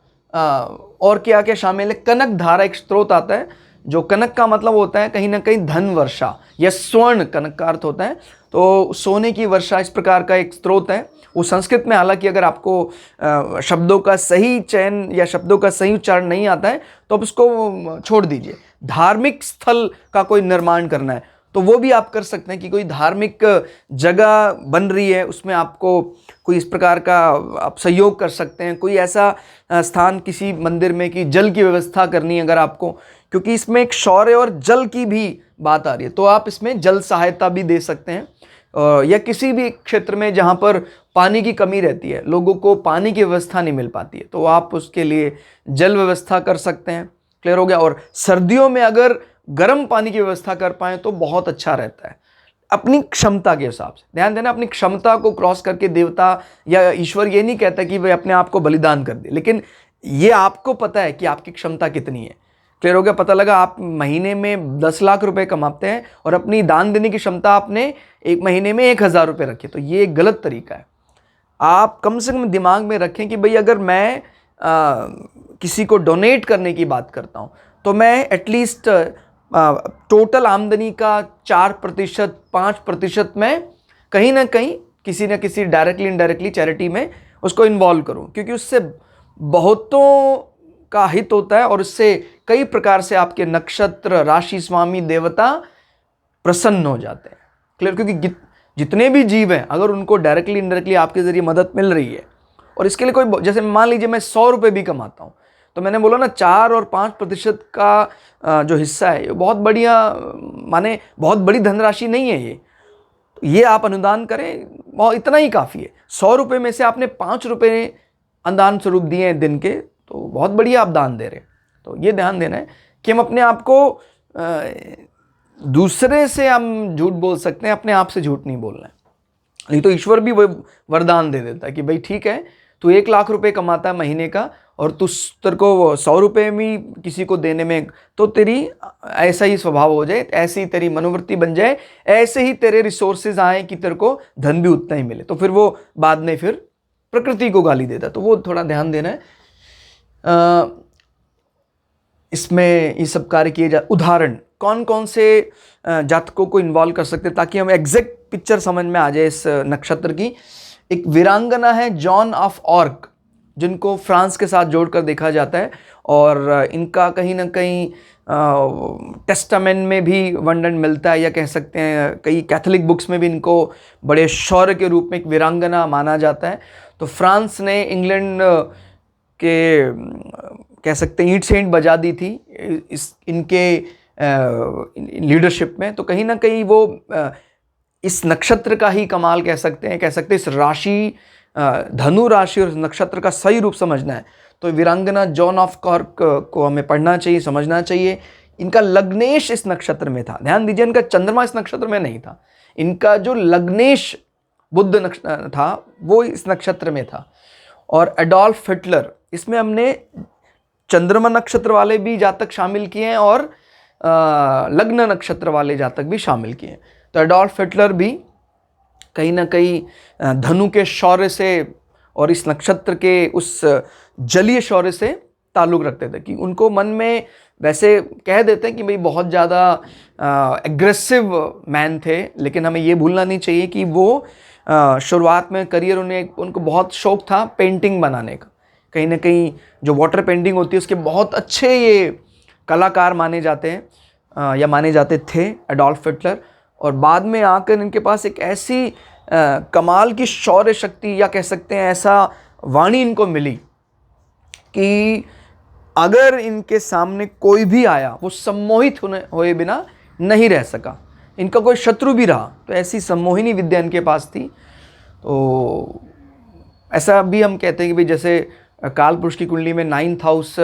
और क्या क्या शामिल है। कनक धारा एक स्त्रोत आता है, जो कनक का मतलब होता है कहीं ना कहीं धन वर्षा या स्वर्ण, कनक का अर्थ होता है तो सोने की वर्षा, इस प्रकार का एक स्त्रोत है। वो संस्कृत में, हालांकि अगर आपको शब्दों का सही चयन या शब्दों का सही उच्चारण नहीं आता है तो आप उसको छोड़ दीजिए। धार्मिक स्थल का कोई निर्माण करना है तो वो भी आप कर सकते हैं कि कोई धार्मिक जगह बन रही है, उसमें आपको कोई इस प्रकार का आप सहयोग कर सकते हैं। कोई ऐसा स्थान किसी मंदिर में कि जल की व्यवस्था करनी है अगर आपको, क्योंकि इसमें एक शौर्य और जल की भी बात आ रही है, तो आप इसमें जल सहायता भी दे सकते हैं। या किसी भी क्षेत्र में जहाँ पर पानी की कमी रहती है, लोगों को पानी की व्यवस्था नहीं मिल पाती है, तो आप उसके लिए जल व्यवस्था कर सकते हैं। क्लियर हो गया। और सर्दियों में अगर गर्म पानी की व्यवस्था कर पाएँ तो बहुत अच्छा रहता है, अपनी क्षमता के हिसाब से। ध्यान देना, अपनी क्षमता को क्रॉस करके देवता या ईश्वर ये नहीं कहता कि वह अपने आप को बलिदान कर दे, लेकिन ये आपको पता है कि आपकी क्षमता कितनी है। क्लियर हो गया। पता लगा आप महीने में 10 लाख रुपए कमाते हैं और अपनी दान देने की क्षमता आपने एक महीने में 1000 रुपये रखी, तो ये एक गलत तरीका है। आप कम से कम दिमाग में रखें कि भाई अगर मैं किसी को डोनेट करने की बात करता हूँ तो मैं एटलीस्ट टोटल आमदनी का 4%, 5% में कहीं ना कहीं किसी न किसी डायरेक्टली इनडायरेक्टली चैरिटी में उसको इन्वॉल्व करूँ, क्योंकि उससे बहुतों का हित होता है और इससे कई प्रकार से आपके नक्षत्र, राशि, स्वामी, देवता प्रसन्न हो जाते हैं। क्लियर। क्योंकि जितने भी जीव हैं, अगर उनको डायरेक्टली इनडायरेक्टली आपके जरिए मदद मिल रही है, और इसके लिए कोई, जैसे मान लीजिए मैं 100 रुपये भी कमाता हूँ, तो मैंने बोला ना 4 और 5% का जो हिस्सा है, ये बहुत बढ़िया, माने बहुत बड़ी धनराशि नहीं है ये आप अनुदान करें, बहुत इतना ही काफ़ी है। 100 रुपये में से आपने 5 रुपये अनुदान स्वरूप दिए हैं दिन के, तो बहुत बढ़िया आप दान दे रहे हैं। तो ये ध्यान देना है कि हम अपने आप को दूसरे से हम झूठ बोल सकते हैं, अपने आप से झूठ नहीं बोलना है। नहीं तो ईश्वर भी वो वरदान दे देता है कि भाई ठीक है, तू 1 लाख रुपए कमाता है महीने का और तेरे को 100 रुपये में किसी को देने में, तो तेरी ऐसा ही स्वभाव हो जाए, ऐसी ही तेरी मनोवृत्ति बन जाए, ऐसे ही तेरे रिसोर्सेज आए कि तेरे को धन भी उतना ही मिले, तो फिर वो बाद में फिर प्रकृति को गाली देता। तो वो थोड़ा ध्यान देना है। इसमें ये सब कार्य किए जा। उदाहरण कौन कौन से जातकों को इन्वॉल्व कर सकते हैं ताकि हमें एग्जैक्ट पिक्चर समझ में आ जाए इस नक्षत्र की। एक वीरांगना है जॉन ऑफ आर्क, जिनको फ्रांस के साथ जोड़कर देखा जाता है, और इनका कहीं ना कहीं टेस्टामेंट में भी वर्णन मिलता है, या कह सकते हैं कई कैथोलिक बुक्स में भी इनको बड़े शौर्य के रूप में एक वीरांगना माना जाता है। तो फ्रांस ने इंग्लैंड के कह सकते हैं ईंट से ईंट बजा दी थी इनके लीडरशिप में। तो कहीं ना कहीं वो इस नक्षत्र का ही कमाल कह सकते हैं इस राशि, धनु राशि और नक्षत्र का सही रूप समझना है तो वीरांगना जॉन ऑफ आर्क को हमें पढ़ना चाहिए, समझना चाहिए। इनका लग्नेश इस नक्षत्र में था। ध्यान दीजिए, इनका चंद्रमा इस नक्षत्र में नहीं था, इनका जो लग्नेश बुध नक्षत्र था वो इस नक्षत्र में था। और एडोल्फ हिटलर, इसमें हमने चंद्रमा नक्षत्र वाले भी जातक शामिल किए हैं और लग्न नक्षत्र वाले जातक भी शामिल किए हैं। तो एडोल्फ हिटलर भी कहीं ना कहीं धनु के शौर्य से और इस नक्षत्र के उस जलीय शौर्य से ताल्लुक़ रखते थे, कि उनको मन में वैसे कह देते हैं कि भाई बहुत ज़्यादा एग्रेसिव मैन थे, लेकिन हमें ये भूलना नहीं चाहिए कि वो शुरुआत में करियर उनको बहुत शौक था पेंटिंग बनाने का। कहीं ना कहीं जो वाटर पेंटिंग होती है उसके बहुत अच्छे ये कलाकार माने जाते हैं या माने जाते थे एडोल्फ हिटलर। और बाद में आकर इनके पास एक ऐसी कमाल की शौर्य शक्ति, या कह सकते हैं ऐसा वाणी इनको मिली कि अगर इनके सामने कोई भी आया वो सम्मोहित हुए बिना नहीं रह सका। इनका कोई शत्रु भी रहा तो ऐसी सम्मोहिनी विद्या इनके पास थी। तो ऐसा भी हम कहते हैं कि भाई जैसे काल पुरुष की कुंडली में 9th हाउस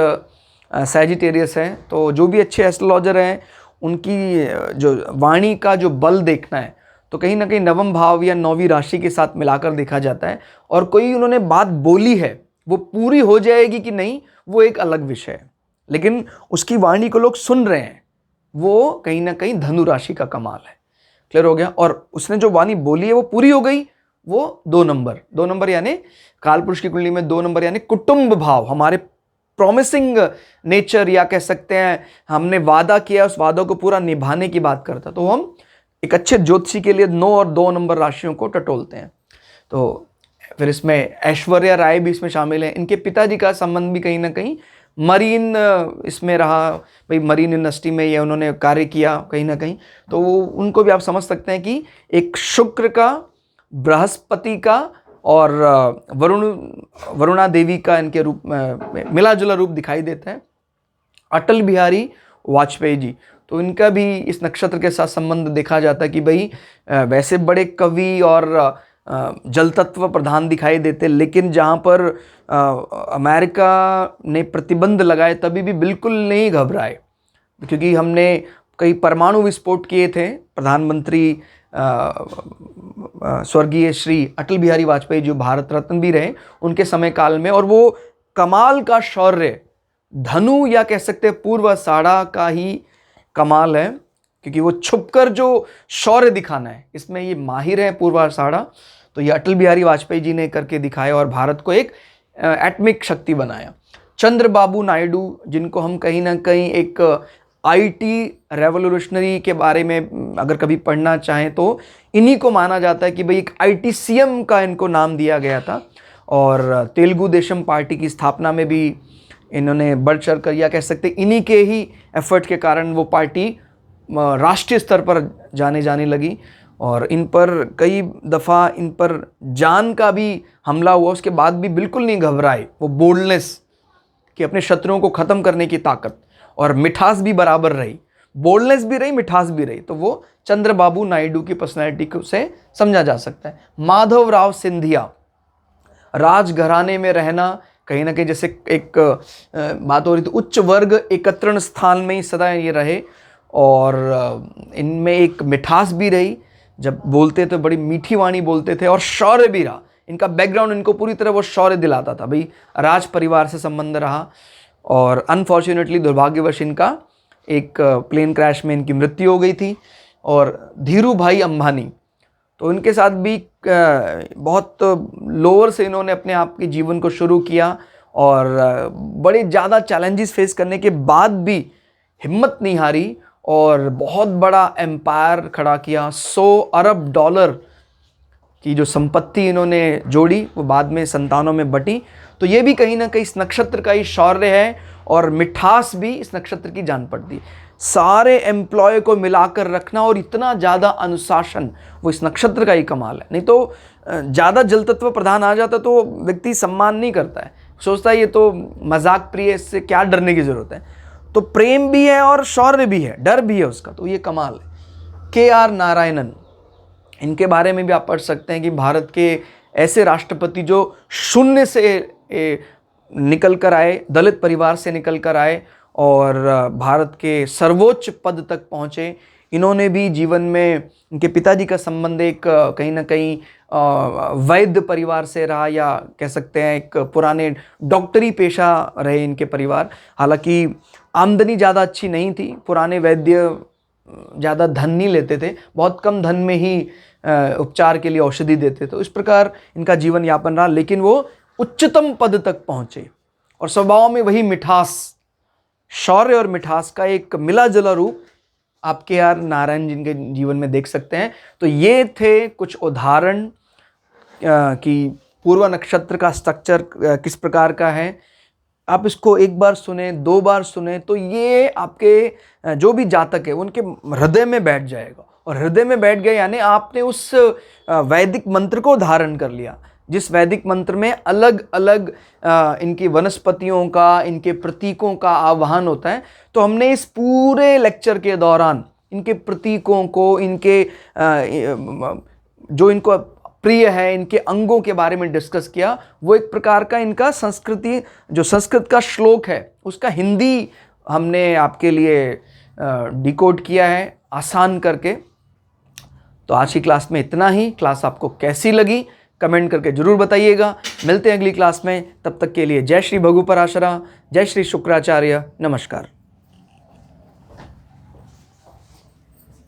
सैजिटेरियस है, तो जो भी अच्छे एस्ट्रोलॉजर हैं उनकी जो वाणी का जो बल देखना है तो कहीं ना कहीं नवम भाव या नौवीं राशि के साथ मिलाकर देखा जाता है। और कोई उन्होंने बात बोली है, वो पूरी हो जाएगी कि नहीं वो एक अलग विषय है, लेकिन उसकी वाणी को लोग सुन रहे हैं, वो कहीं ना कहीं धनु राशि का कमाल है। क्लियर हो गया। और उसने जो वाणी बोली है वो पूरी हो गई, वो 2 नंबर यानी कालपुरुष की कुंडली में 2 नंबर यानी कुटुंब भाव, हमारे प्रॉमिसिंग नेचर, या कह सकते हैं हमने वादा किया उस वादों को पूरा निभाने की बात करता। तो हम एक अच्छे ज्योतिषी के लिए 9 और 2 नंबर राशियों को टटोलते हैं। तो फिर इसमें ऐश्वर्या राय भी इसमें शामिल है। इनके पिताजी का संबंध भी कहीं ना कहीं मरीन इसमें रहा, भाई मरीन इंडस्ट्री में ये उन्होंने कार्य किया कहीं ना कहीं, तो उनको भी आप समझ सकते हैं कि एक शुक्र का, बृहस्पति का और वरुणा देवी का इनके रूप में मिला जुला रूप दिखाई देता है। अटल बिहारी वाजपेयी जी, तो इनका भी इस नक्षत्र के साथ संबंध देखा जाता है कि भाई वैसे बड़े कवि और जल तत्व प्रधान दिखाई देते, लेकिन जहाँ पर अमेरिका ने प्रतिबंध लगाए तभी भी बिल्कुल नहीं घबराए, क्योंकि हमने कई परमाणु विस्फोट किए थे। प्रधानमंत्री स्वर्गीय श्री अटल बिहारी वाजपेयी जो भारत रत्न भी रहे उनके समय काल में, और वो कमाल का शौर्य धनु या कह सकते हैं पूर्व आषाढ़ा का ही कमाल है, क्योंकि वो छुपकर जो शौर्य दिखाना है इसमें ये माहिर है पूर्व आषाढ़ा। तो ये अटल बिहारी वाजपेयी जी ने करके दिखाया और भारत को एक एटमिक शक्ति बनाया। चंद्रबाबू नायडू, जिनको हम कहीं ना कहीं एक आईटी रेवोल्यूशनरी के बारे में अगर कभी पढ़ना चाहें तो इन्हीं को माना जाता है कि भाई एक आईटी सीएम का इनको नाम दिया गया था। और तेलुगु देशम पार्टी की स्थापना में भी इन्होंने बढ़ चढ़ कर, या कह सकते इन्हीं के ही एफर्ट के कारण वो पार्टी राष्ट्रीय स्तर पर जाने लगी। और इन पर कई दफ़ा इन पर जान का भी हमला हुआ, उसके बाद भी बिल्कुल नहीं घबराए। वो बोल्डनेस कि अपने शत्रुओं को ख़त्म करने की ताकत, और मिठास भी बराबर रही, बोल्डनेस भी रही, मिठास भी रही। तो वो चंद्रबाबू नायडू की पर्सनैलिटी को से समझा जा सकता है। माधवराव सिंधिया, राजघराने में रहना, कहीं ना कहीं जैसे एक बात हो रही थी उच्च वर्ग एकत्रण स्थान में ही सदा ये रहे, और इनमें एक मिठास भी रही, जब बोलते तो बड़ी मीठी वाणी बोलते थे, और शौर्य भी रहा। इनका बैकग्राउंड इनको पूरी तरह वो शौर्य दिलाता था, भाई राज परिवार से संबंध रहा। और अनफॉर्चुनेटली दुर्भाग्यवश इनका एक प्लेन क्रैश में इनकी मृत्यु हो गई थी। और धीरू भाई अंबानी, तो इनके साथ भी बहुत लोअर से इन्होंने अपने आप के जीवन को शुरू किया, और बड़े ज़्यादा चैलेंजेस फेस करने के बाद भी हिम्मत नहीं हारी, और बहुत बड़ा एम्पायर खड़ा किया। 100 अरब डॉलर की जो संपत्ति इन्होंने जोड़ी वो बाद में संतानों में बटी। तो ये भी कहीं ना कहीं इस नक्षत्र का ही शौर्य है, और मिठास भी इस नक्षत्र की जान पड़ती है। सारे एम्प्लॉय को मिलाकर रखना और इतना ज़्यादा अनुशासन, वो इस नक्षत्र का ही कमाल है। नहीं तो ज़्यादा जल तत्व प्रधान आ जाता तो व्यक्ति सम्मान नहीं करता है, सोचता है ये तो मजाक प्रिय, इससे क्या डरने की ज़रूरत है। तो प्रेम भी है और शौर्य भी है, डर भी है उसका, तो ये कमाल है। KR नारायणन, इनके बारे में भी आप पढ़ सकते हैं कि भारत के ऐसे राष्ट्रपति जो शून्य से निकल कर आए, दलित परिवार से निकल कर आए और भारत के सर्वोच्च पद तक पहुँचे। इन्होंने भी जीवन में, इनके पिताजी का संबंध एक कहीं ना कहीं वैद्य परिवार से रहा, या कह सकते हैं एक पुराने डॉक्टरी पेशा रहे इनके परिवार। हालांकि आमदनी ज़्यादा अच्छी नहीं थी, पुराने वैद्य ज़्यादा धन नहीं लेते थे, बहुत कम धन में ही उपचार के लिए औषधि देते थे। तो इस प्रकार इनका जीवन यापन रहा, लेकिन वो उच्चतम पद तक पहुँचे। और स्वभाव में वही मिठास, शौर्य और मिठास का एक मिला जुला रूप आप KR नारायण जिनके जीवन में देख सकते हैं। तो ये थे कुछ उदाहरण कि पूर्वा नक्षत्र का स्ट्रक्चर किस प्रकार का है। आप इसको एक बार सुने, 2 बार सुने, तो ये आपके जो भी जातक है उनके हृदय में बैठ जाएगा। और हृदय में बैठ गया यानी आपने उस वैदिक मंत्र को धारण कर लिया, जिस वैदिक मंत्र में अलग अलग इनकी वनस्पतियों का, इनके प्रतीकों का आवाहन होता है। तो हमने इस पूरे लेक्चर के दौरान इनके प्रतीकों को, इनके जो इनको प्रिय है, इनके अंगों के बारे में डिस्कस किया। वो एक प्रकार का इनका संस्कृति, जो संस्कृत का श्लोक है उसका हिंदी हमने आपके लिए डिकोड किया है आसान करके। तो आज की क्लास में इतना ही। क्लास आपको कैसी लगी कमेंट करके जरूर बताइएगा। मिलते हैं अगली क्लास में, तब तक के लिए जय श्री भगु पराशरा, जय श्री शुक्राचार्य, नमस्कार।